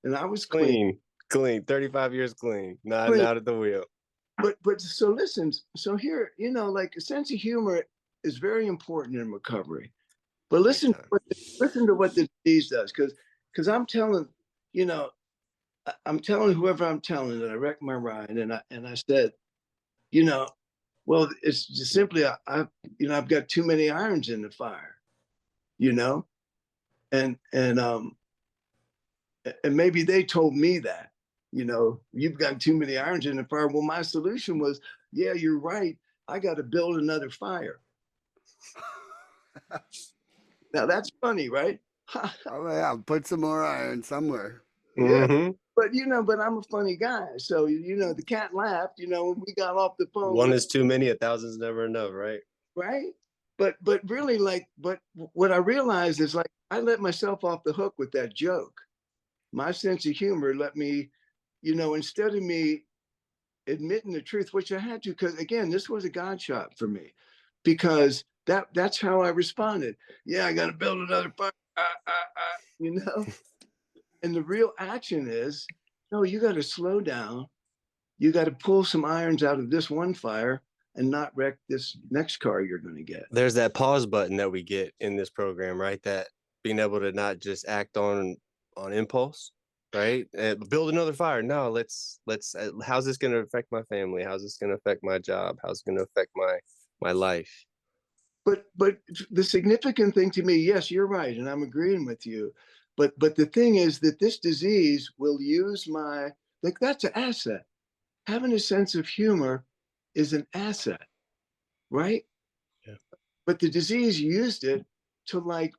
and I was clean. 35 years clean, nodding out at the wheel. But so listen, so here, like a sense of humor is very important in recovery. But listen to what the disease does, because I'm telling, I'm telling whoever I'm telling that I wrecked my ride, and I said, well, it's just simply I've got too many irons in the fire, and maybe they told me that, you've got too many irons in the fire. Well, my solution was, yeah, you're right. I got to build another fire. Now that's funny, right? Oh yeah, put some more iron somewhere. Yeah. Mm-hmm. But I'm a funny guy. So, the cat laughed, when we got off the phone. One is too many, a thousand's never enough, right? Right. But really, but what I realized is, like, I let myself off the hook with that joke. My sense of humor let me, instead of me admitting the truth, which I had to, because again, this was a God shot for me, because that's how I responded. Yeah, I got to build another fire, And the real action is, no, you got to slow down. You got to pull some irons out of this one fire and not wreck this next car you're going to get. There's that pause button that we get in this program, right? That being able to not just act on impulse, right? Build another fire. No, let's how's this going to affect my family? How's this going to affect my job? How's it going to affect my life? But the significant thing to me, yes, you're right, and I'm agreeing with you. But the thing is that this disease will use that's an asset. Having a sense of humor is an asset, right? Yeah. But the disease used it to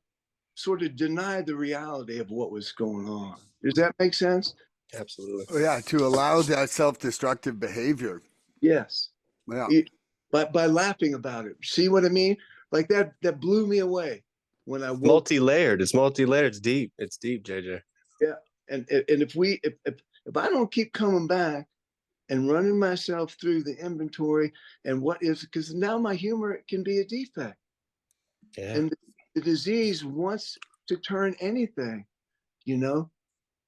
sort of deny the reality of what was going on. Does that make sense? Absolutely. Oh, yeah, to allow that self-destructive behavior. Yes. Yeah. By laughing about it. See what I mean? Like that blew me away when I woke. Multi-layered. It's multi-layered. It's deep. It's deep, JJ. Yeah. And if I don't keep coming back and running myself through the inventory and because now my humor can be a defect. Yeah. And the disease wants to turn anything,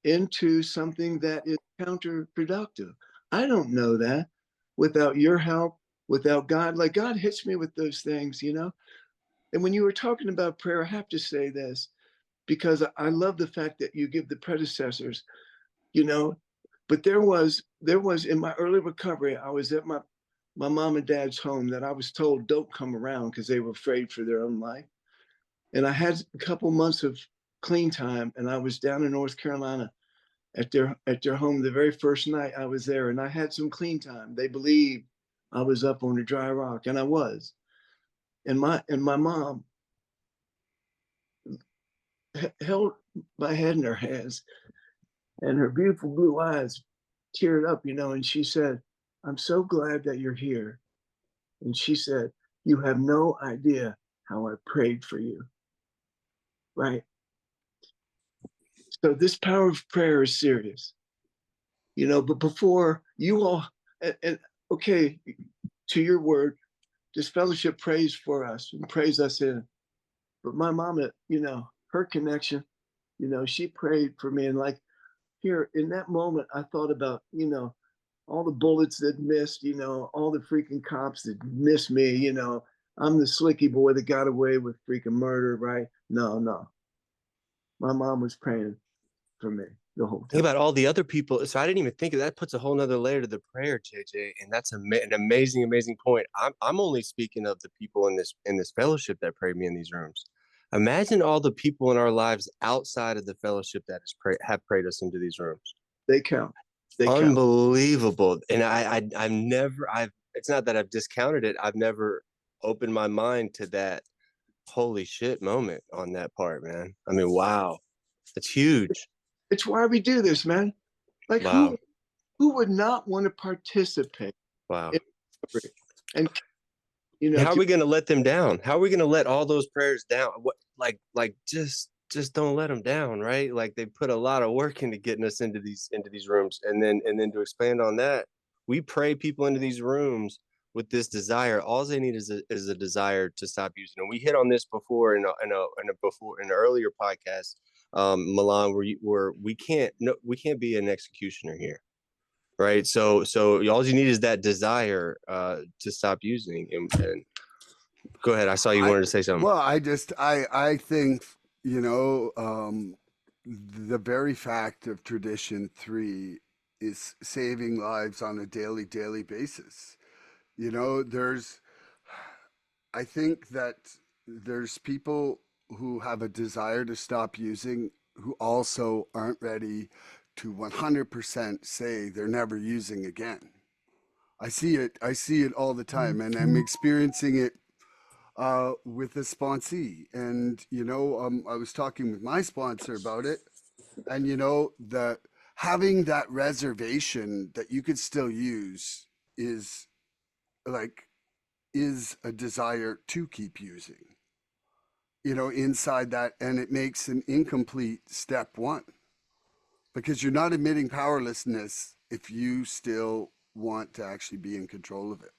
into something that is counterproductive. I don't know that without your help, without God. Like, God hits me with those things, And when you were talking about prayer, I have to say this, because I love the fact that you give the predecessors, but there was in my early recovery, I was at my mom and dad's home that I was told don't come around because they were afraid for their own life. And I had a couple months of clean time, and I was down in North Carolina at their home the very first night I was there, and I had some clean time. They believed I was up on a dry rock, and I was. And my mom held my head in her hands, and her beautiful blue eyes teared up, and she said, "I'm so glad that you're here." And she said, "You have no idea how I prayed for you." Right? So this power of prayer is serious. But before you all, and okay, to your word, this fellowship prays for us and prays us in. But my mama, her connection, she prayed for me. And here in that moment, I thought about, all the bullets that missed, you know, all the freaking cops that missed me, you know, I'm the slicky boy that got away with freaking murder, right? No, no. My mom was praying for me the whole Think time. about all the other people. So I didn't even think of that. Puts a whole nother layer to the prayer, JJ, and that's an amazing, amazing point. I'm only speaking of the people in this fellowship that prayed me in these rooms. Imagine all the people in our lives outside of the fellowship that have prayed us into these rooms. They count. They count. Unbelievable. And I've never, it's not that I've discounted it. I've never opened my mind to that holy shit moment on that part, man. I mean, wow, that's huge. It's why we do this, man. Like Wow. who would not want to participate? Wow. And you know, how are we going to let them down? How are we going to let all those prayers down? What, like just don't let them down, right? Like they put a lot of work into getting us into these rooms, and then to expand on that, we pray people into these rooms with this desire. All they need is a desire to stop using. And we hit on this before in an earlier podcast, Milan, where we can't be an executioner here. Right. So all you need is that desire to stop using. And go ahead. I saw you wanted to say something. Well, I think, you know, the very fact of tradition 3 is saving lives on a daily basis. You know, I think that there's people who have a desire to stop using who also aren't ready to 100% say they're never using again. I see it all the time, and I'm experiencing it with a sponsee. And you know, I was talking with my sponsor about it, and you know, having that reservation that you could still use is like is a desire to keep using. You know, inside that, and it makes an incomplete step 1 because you're not admitting powerlessness if you still want to actually be in control of it.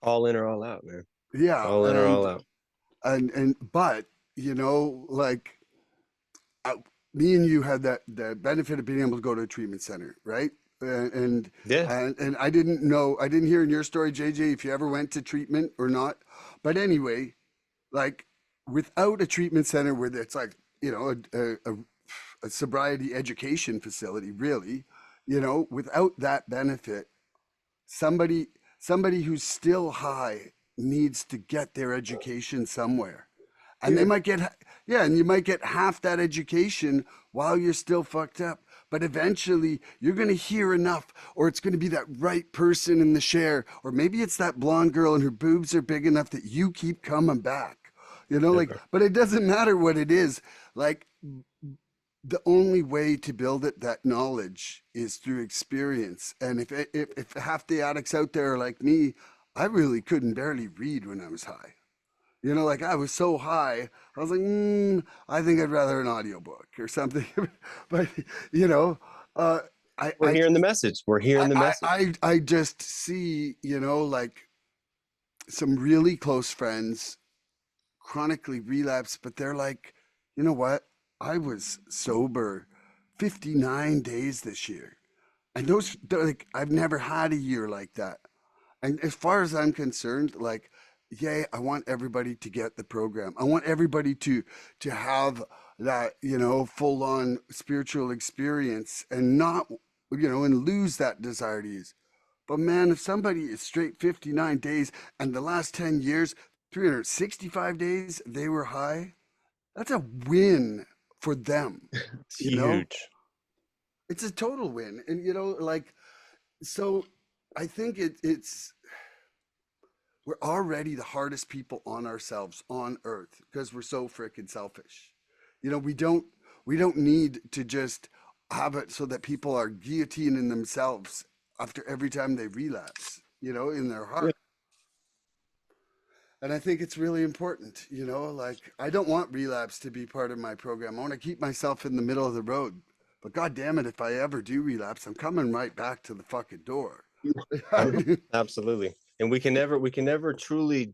All in or all out, man. Yeah, all in or all out. And but you know, like me and you had the benefit of being able to go to a treatment center, right? And yeah, and I didn't hear in your story, JJ, if you ever went to treatment or not. But anyway, like without a treatment center where it's like, you know, a sobriety education facility, really, you know, without that benefit, somebody who's still high needs to get their education somewhere. And they might get, yeah, and you might get half that education while you're still fucked up. But eventually you're going to hear enough, or it's going to be that right person in the share, or maybe it's that blonde girl and her boobs are big enough that you keep coming back. You know, like, but it doesn't matter what it is. Like, the only way to build it, that knowledge, is through experience. And if half the addicts out there are like me, I really couldn't barely read when I was high. You know, like I was so high, I was like, I think I'd rather an audiobook or something. But you know, we're hearing the message. We're hearing the message. I just see, you know, like some really close friends chronically relapse, but they're like, you know what? I was sober 59 days this year. And like, I've never had a year like that. And as far as I'm concerned, like, yeah, I want everybody to get the program. I want everybody to have that, you know, full on spiritual experience and not, you know, and lose that desire to use. But man, if somebody is straight 59 days and the last 10 years, 365 days they were high, that's a win for them. It's You know, huge. it's a total win. And, you know, like, so I think it's, we're already the hardest people on ourselves on earth because we're so freaking selfish. You know, we don't need to just have it so that people are guillotining themselves after every time they relapse, you know, in their Yeah. heart. And I think it's really important, you know, like I don't want relapse to be part of my program. I want to keep myself in the middle of the road. But God damn it, if I ever do relapse, I'm coming right back to the fucking door. Absolutely. And we can never truly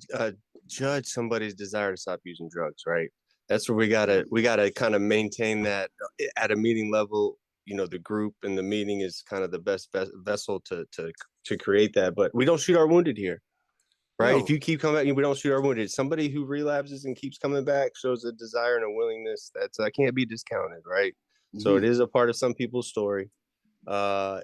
judge somebody's desire to stop using drugs, right? That's where we gotta kind of maintain that at a meeting level the group and the meeting is kind of the best vessel to create that. But we don't shoot our wounded here, right? No. If you keep coming back, we don't shoot our wounded. Somebody who relapses and keeps coming back shows a desire and a willingness that can't be discounted, right? So it is a part of some people's story. I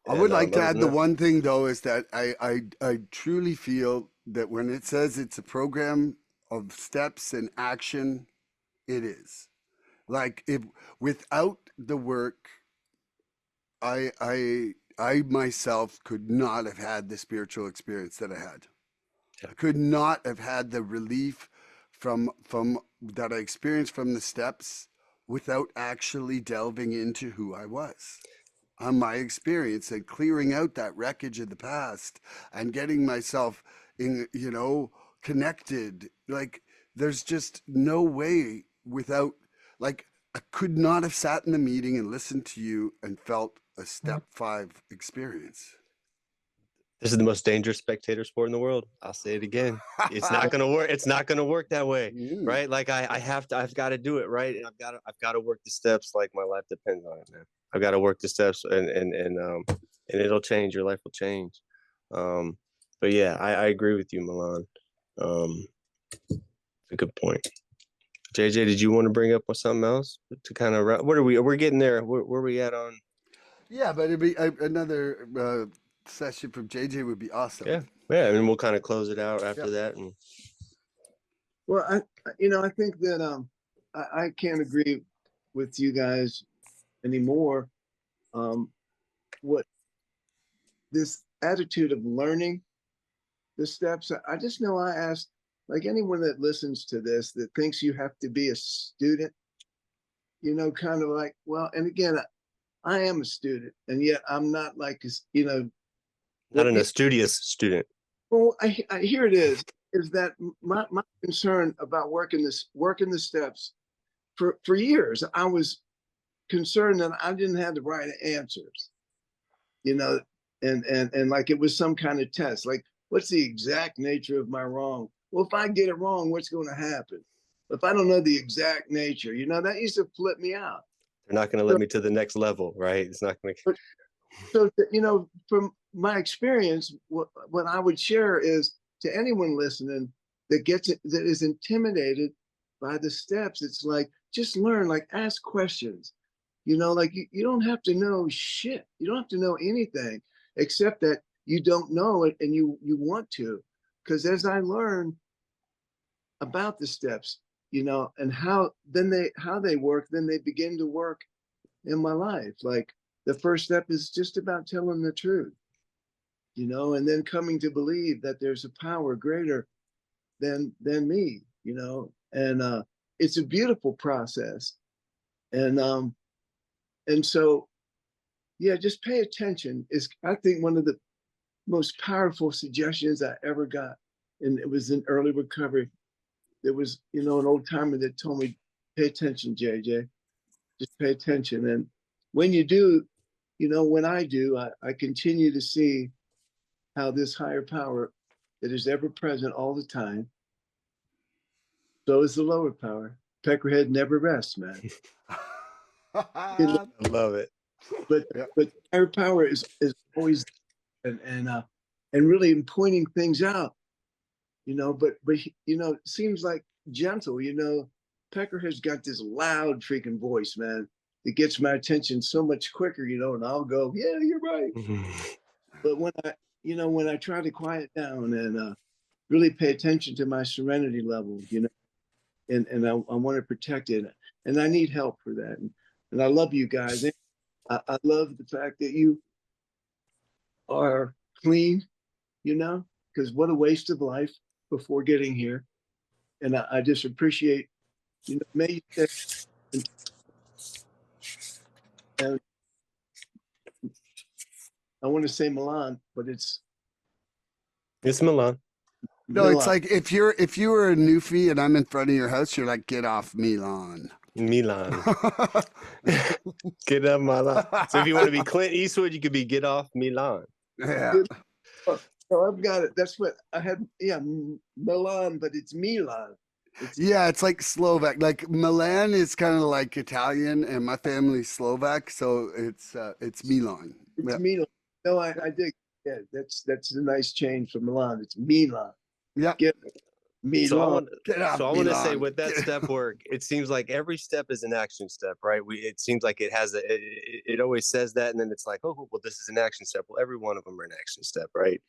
would like to add the one thing though is that I truly feel that when it says it's a program of steps and action, it is. Like if without the work, I myself could not have had the spiritual experience that I had. I could not have had the relief from that I experienced from the steps without actually delving into who I was, on my experience, and clearing out that wreckage of the past and getting myself in, connected. Like there's just no way without, like, I could not have sat in the meeting and listened to you and felt a step 5 experience. This is the most dangerous spectator sport in the world. I'll say it again. It's not going to work. It's not going to work that way, right? Like I've got to do it, right? And I've got to work the steps like my life depends on it, man. I've got to work the steps and it'll change. Your life will change. But yeah, I agree with you, Milan. It's a good point. JJ, did you want to bring up something else to kind of, what are we? We're getting there. Where are we at on? Yeah, but it'd be another session from JJ would be awesome. Yeah, and we'll kind of close it out after that. And well, I think that I can't agree with you guys anymore. What this attitude of learning the steps, I just know I asked, like anyone that listens to this that thinks you have to be a student, kind of like, well, and again, I am a student, and yet I'm not like, not an studious student. Well, here it is that my concern about working the steps for years, I was concerned that I didn't have the right answers, and like it was some kind of test, like what's the exact nature of my wrong? Well, if I get it wrong, what's going to happen? If I don't know the exact nature, that used to flip me out. They're not going to let me to the next level, right? It's not going to. So, from my experience, what I would share is to anyone listening that is intimidated by the steps, it's like, just learn, like ask questions, like you don't have to know shit. You don't have to know anything except that you don't know it and you want to. Because as I learn about the steps, and how they work, then they begin to work in my life. Like the first step is just about telling the truth, and then coming to believe that there's a power greater than me, and it's a beautiful process. And so, yeah, just pay attention is, I think, one of the most powerful suggestions I ever got. And it was in early recovery. There was, an old timer that told me, pay attention, JJ, just pay attention. And when you do, when I do, I continue to see how this higher power that is ever present all the time, so is the lower power. Peckerhead never rests, man. I love it. But higher power is always, and really in pointing things out, but it seems like gentle, Peckerhead's got this loud freaking voice, man. It gets my attention so much quicker, and I'll go, yeah, you're right. But when I try to quiet down and really pay attention to my serenity level, and I want to protect it, and I need help for that. And I love you guys. I love the fact that you are clean, because what a waste of life before getting here. And I just appreciate, may you and I want to say Milan, but it's Milan. No, Milan. It's like if you were a newfie and I'm in front of your house, you're like, get off Milan. Get off Milan. So if you want to be Clint Eastwood, you could be get off Milan. Yeah. So I've got it. That's what I had. Yeah, Milan, but it's Milan. It's Yeah, it's like Slovak. Like Milan is kind of like Italian, and my family's Slovak, so it's Milan. it's Yeah, Milan. No, I dig. Yeah, that's a nice change from Milan. It's Milan. yeah. Get So I Milan. want Get so up, I want to say Milan. with that Get step work, it seems like every step is an action step, right? It seems like it has it always says that, and then it's like, oh, well, this is an action step. Well, every one of them are an action step, right?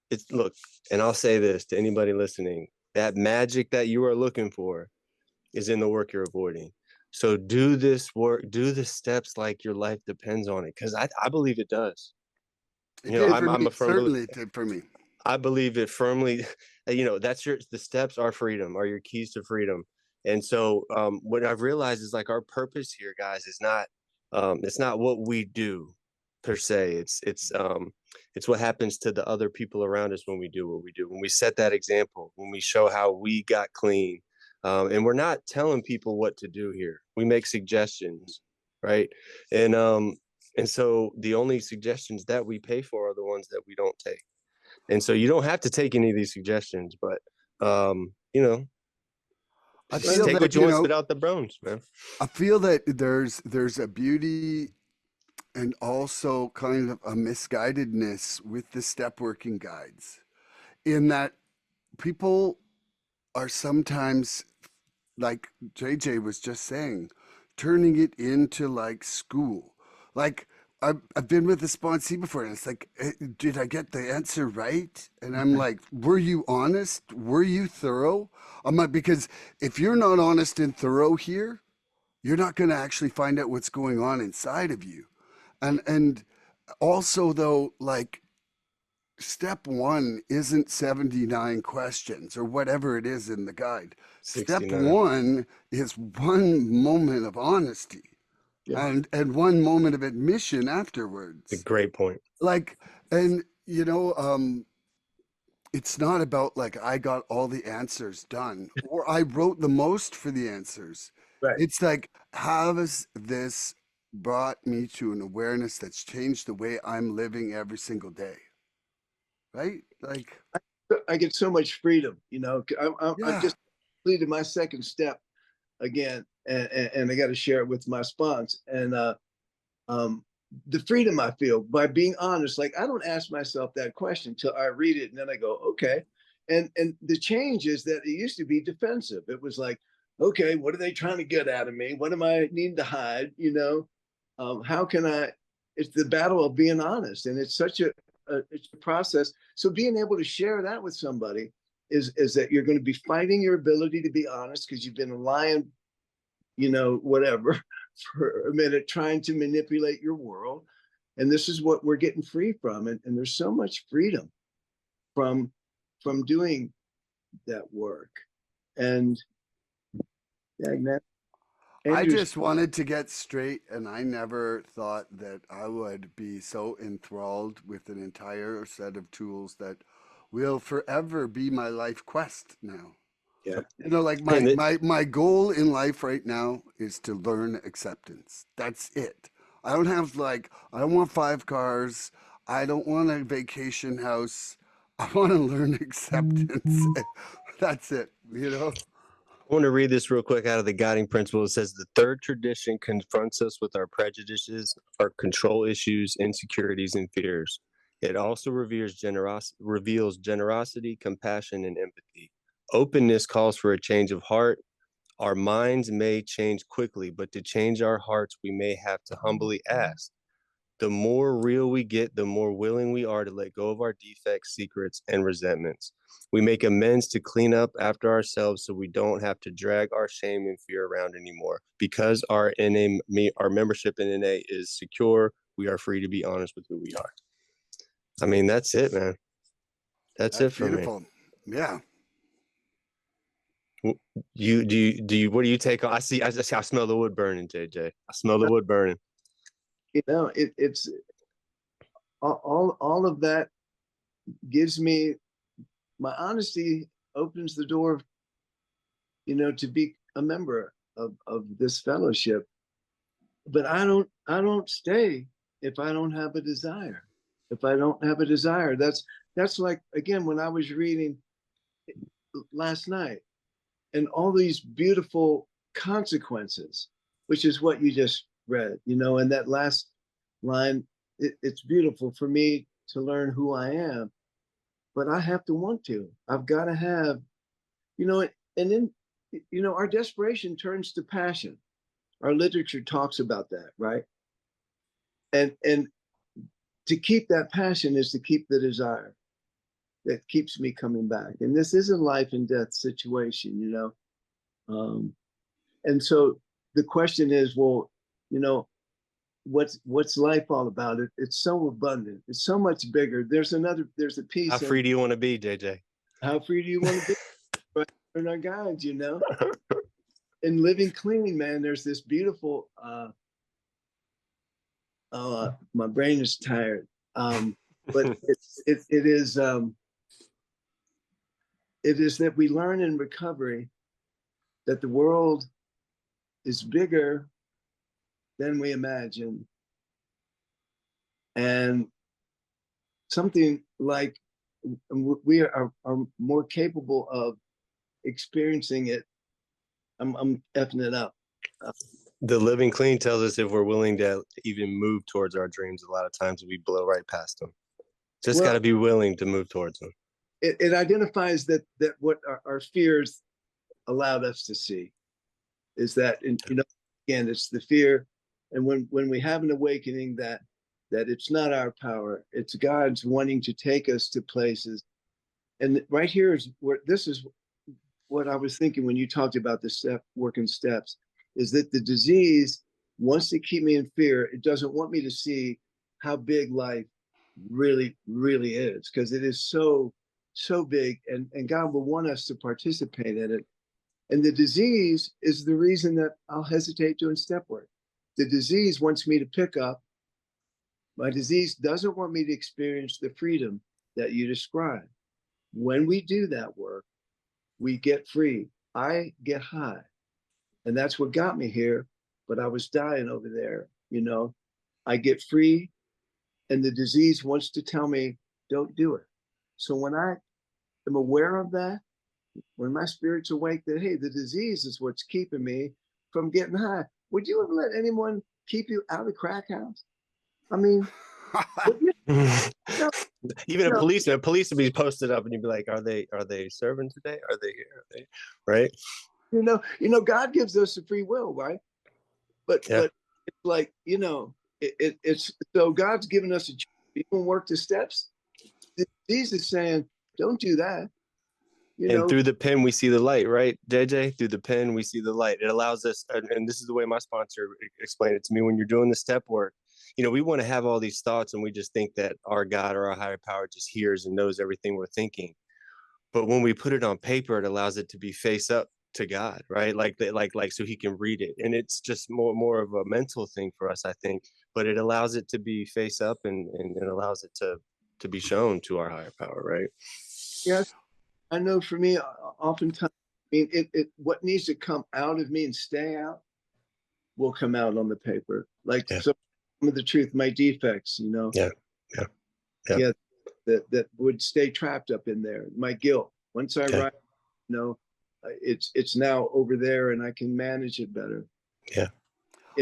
It's look, and I'll say this to anybody listening: that magic that you are looking for is in the work you're avoiding. So do this work, do the steps like your life depends on it, because I believe it does. It did for I'm me. a firm believer. Certainly, it did for me. I believe it firmly. The steps are freedom, are your keys to freedom. And so what I've realized is like our purpose here, guys, is not it's not what we do per se. It's what happens to the other people around us when we do what we do. When we set that example, when we show how we got clean. And we're not telling people what to do here. We make suggestions, right? And and so the only suggestions that we pay for are the ones that we don't take. And so you don't have to take any of these suggestions, but I just feel take that what you want, spit out the bones, man. I feel that there's a beauty and also kind of a misguidedness with the step working guides, in that people are sometimes, like JJ was just saying, turning it into like school. Like I've been with a sponsee before, and it's like, did I get the answer right? And I'm like, were you honest? Were you thorough? I'm like, because if you're not honest and thorough here, you're not going to actually find out what's going on inside of you. And also though, like, step one isn't 79 questions or whatever it is in the guide. Step 69. one is one moment of honesty Yeah. and one moment of admission It's a afterwards. great point. Like, and it's not about like I got all the answers done or I wrote the most for the answers. Right. It's like, has this brought me to an awareness that's changed the way I'm living every single day? Right? Like, I get so much freedom. I yeah. just completed my second step again, and I got to share it with my sponsor. And um, the freedom I feel by being honest, like I don't ask myself that question until I read it, and then I go, okay. And the change is that it used to be defensive. It was like, okay, what are they trying to get out of me? What am I needing to hide? How can I? It's the battle of being honest, and it's such it's a process. So being able to share that with somebody is that you're going to be fighting your ability to be honest because you've been lying, whatever, for a minute, trying to manipulate your world. And this is what we're getting free from. And there's so much freedom from doing that work. And yeah, I Andrew's just wanted to get straight, and I never thought that I would be so enthralled with an entire set of tools that will forever be my life quest now. yeah. Like And my goal in life right now is to learn acceptance. That's it. I don't want 5 cars. I don't want a vacation house. I want to learn acceptance. That's it. I want to read this real quick out of the guiding principle. It says the third tradition confronts us with our prejudices, our control issues, insecurities, and fears. It also reveals generosity, compassion, and empathy. Openness calls for a change of heart. Our minds may change quickly, but to change our hearts, we may have to humbly ask. The more real we get, the more willing we are to let go of our defects, secrets, and resentments. We make amends to clean up after ourselves so we don't have to drag our shame and fear around anymore. Because our membership in NA is secure, we are free to be honest with who we are. I mean, that's it, man. That's it That's for me. beautiful. Yeah. What do you take on? I smell the wood burning, JJ. I smell the wood burning. It's all of that gives me my honesty opens the door, to be a member of this fellowship. But I don't stay if I don't have a desire. If I don't have a desire, that's like, again, when I was reading last night, and all these beautiful consequences, which is what you just read, and that last line, it's beautiful for me to learn who I am, but I have to want to. I've got to have, and then, our desperation turns to passion. Our literature talks about that, right? And to keep that passion is to keep the desire that keeps me coming back. And this is a life and death situation, and so the question is, well, what's life all about? It's so abundant. It's so much bigger. There's a piece. How free do you want to be, JJ? How free do you want to be? Right in our guides, and living clean, man. There's this beautiful. My brain is tired. But it is that we learn in recovery that the world is bigger than we imagine, and something like we are more capable of experiencing it. I'm effing it up. The living clean tells us if we're willing to even move towards our dreams, a lot of times we blow right past them. Just got to be willing to move towards them. It identifies that what our fears allowed us to see is that, again, it's the fear. And when we have an awakening that it's not our power, it's God's wanting to take us to places. And right here is where this is what I was thinking when you talked about the working steps, is that the disease wants to keep me in fear. It doesn't want me to see how big life really, really is, because it is so big, and God will want us to participate in it. And the disease is the reason that I'll hesitate doing step work. The disease wants me to pick up. My disease doesn't want me to experience the freedom that you describe. When we do that work, we get free. I get high. And that's what got me here. But I was dying over there, I get free, and the disease wants to tell me, don't do it. So when I am aware of that, when my spirit's awake, that, hey, the disease is what's keeping me from getting high. Would you ever let anyone keep you out of the crack house? I mean, even a policeman would be posted up, and you'd be like, "Are they serving today? Are they here? Are they right?" God gives us a free will, right? But it's like, it's so God's given us a choice. You can work the steps. Jesus is saying, don't do that. And through the pen, we see the light, right, JJ? Through the pen, we see the light. It allows us, and this is the way my sponsor explained it to me, when you're doing the step work, we want to have all these thoughts, and we just think that our God or our higher power just hears and knows everything we're thinking. But when we put it on paper, it allows it to be face up to God, right? Like so he can read it. And it's just more of a mental thing for us, I think. But it allows it to be face up, and it allows it to be shown to our higher power, right? Yes. I know for me, oftentimes, what needs to come out of me and stay out will come out on the paper. Like some of the truth, my defects, Yeah. That would stay trapped up in there. My guilt. Once I write, it's now over there, and I can manage it better. Yeah.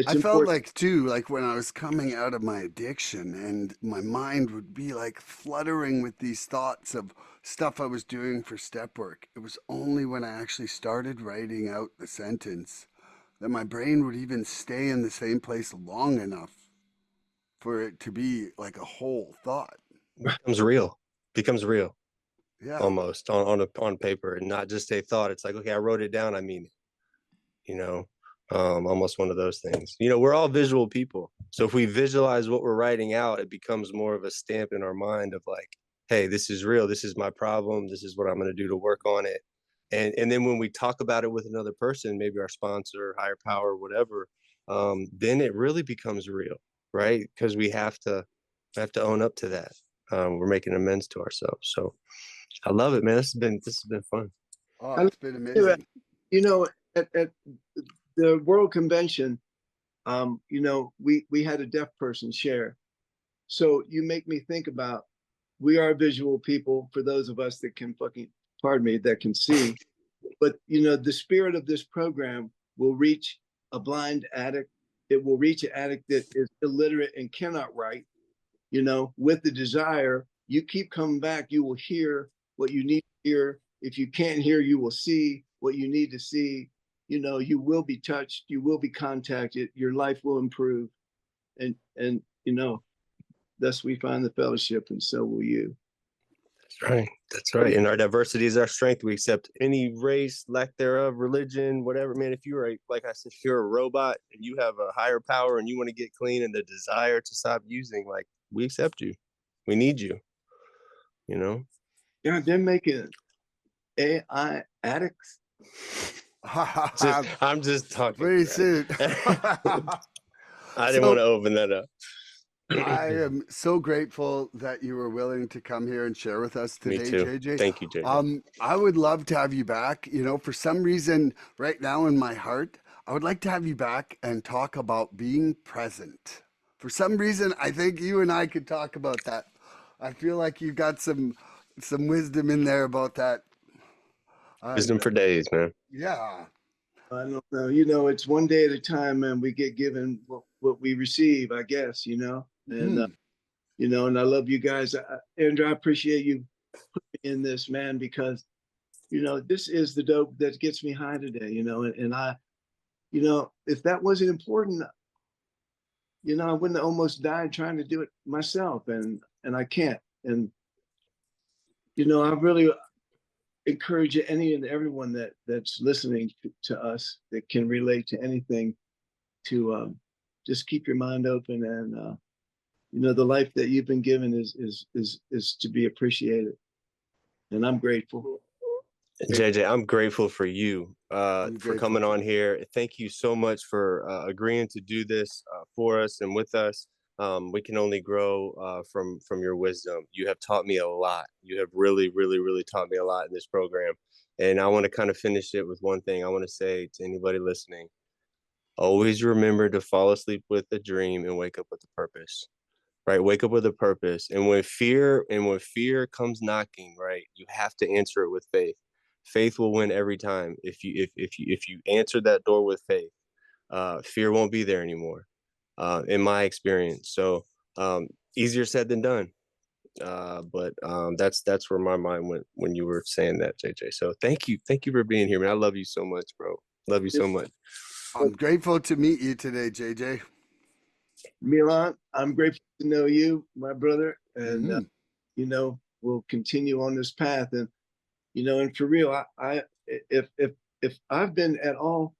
I felt like too, like when I was coming out of my addiction, and my mind would be like fluttering with these thoughts of stuff I was doing for step work. It was only when I actually started writing out the sentence that my brain would even stay in the same place long enough for it to be like a whole thought. Becomes real. Yeah. Almost on paper, and not just a thought. It's like, okay, I wrote it down. I mean, almost one of those things. We're all visual people. So if we visualize what we're writing out, it becomes more of a stamp in our mind of like, hey, this is real. This is my problem. This is what I'm going to do to work on it. And then when we talk about it with another person, maybe our sponsor, higher power, whatever, then it really becomes real, right? Because we have to own up to that. We're making amends to ourselves. So I love it, man. This has been fun. Oh, it's been amazing. At the World Convention, we had a deaf person share. So you make me think about, we are visual people, for those of us that can fucking that can see. But, the spirit of this program will reach a blind addict. It will reach an addict that is illiterate and cannot write, with the desire. You keep coming back, you will hear what you need to hear. If you can't hear, you will see what you need to see. You will be touched, you will be contacted, your life will improve. And thus we find the fellowship, and so will you. That's right. That's right. And our diversity is our strength. We accept any race, lack thereof, religion, whatever. Man, if you're like I said, if you're a robot and you have a higher power and you want to get clean and the desire to stop using, like, we accept you. We need you. Yeah, they're making AI addicts. I'm just talking. Pretty soon. I didn't want to open that up. I am so grateful that you were willing to come here and share with us today, Me too. JJ. Thank you, JJ. I would love to have you back. For some reason right now in my heart, I would like to have you back and talk about being present. For some reason, I think you and I could talk about that. I feel like you've got some wisdom in there about that. Wisdom for days, man. Yeah. I don't know. It's one day at a time, and we get given what we receive, I guess, and, and I love you guys. Andrew, I appreciate you putting me in this, man, because, this is the dope that gets me high today, and I, if that wasn't important, I wouldn't have almost died trying to do it myself, and I can't. And, I really encourage any and everyone that's listening to us that can relate to anything to just keep your mind open, and the life that you've been given is to be appreciated, and I'm grateful. JJ, I'm grateful for you for coming on here. Thank you so much for agreeing to do this for us and with us. We can only grow from your wisdom. You have taught me a lot. You have really, really, really taught me a lot in this program. And I want to kind of finish it with one thing I want to say to anybody listening. Always remember to fall asleep with a dream and wake up with a purpose. Right? Wake up with a purpose. And when fear comes knocking, right, you have to answer it with faith. Faith will win every time. If you answer that door with faith, fear won't be there anymore. In my experience. So easier said than done. But that's where my mind went when you were saying that, JJ. So thank you for being here, man. I love you so much, bro. Love you so much. I'm grateful to meet you today, JJ. Milan, I'm grateful to know you, my brother, and we'll continue on this path. And and for real, I if I've been at all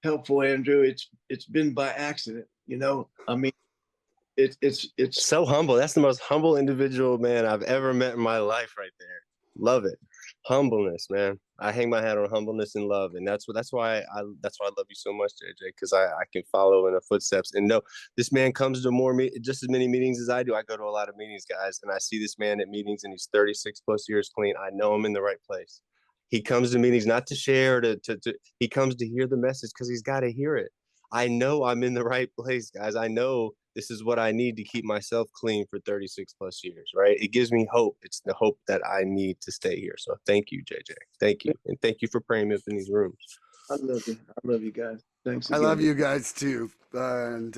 helpful, Andrew, it's been by accident. I mean, it's so humble. That's the most humble individual, man, I've ever met in my life, right there. Love it. Humbleness, man. I hang my hat on humbleness and love, and that's why I love you so much, JJ, because I can follow in the footsteps and know this man comes to just as many meetings as I do. I go to a lot of meetings, guys, and I see this man at meetings, and he's 36 plus years clean. I know I'm in the right place. He comes to meetings not to share, he comes to hear the message because he's got to hear it. I know I'm in the right place, guys. I know this is what I need to keep myself clean for 36 plus years, right? It gives me hope. It's the hope that I need to stay here. So thank you, JJ. Thank you. And thank you for praying me up in these rooms. I love you. I love you guys. Thanks again. I love you guys too. And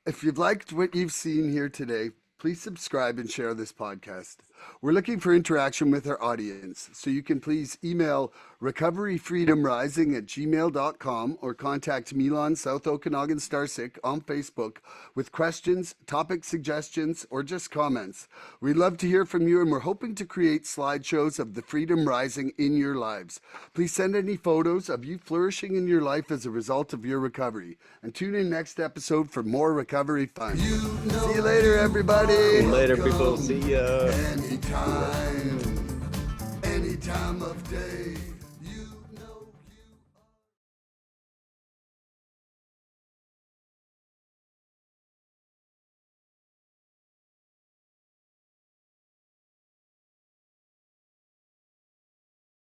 if you've liked what you've seen here today, please subscribe and share this podcast. We're looking for interaction with our audience, so you can please email recoveryfreedomrising@gmail.com or contact Milan, South Okanagan Starcic on Facebook with questions, topic suggestions, or just comments. We'd love to hear from you, and we're hoping to create slideshows of the Freedom Rising in your lives. Please send any photos of you flourishing in your life as a result of your recovery. And tune in next episode for more recovery fun. See you later, everybody. Later, people. See ya. Anytime.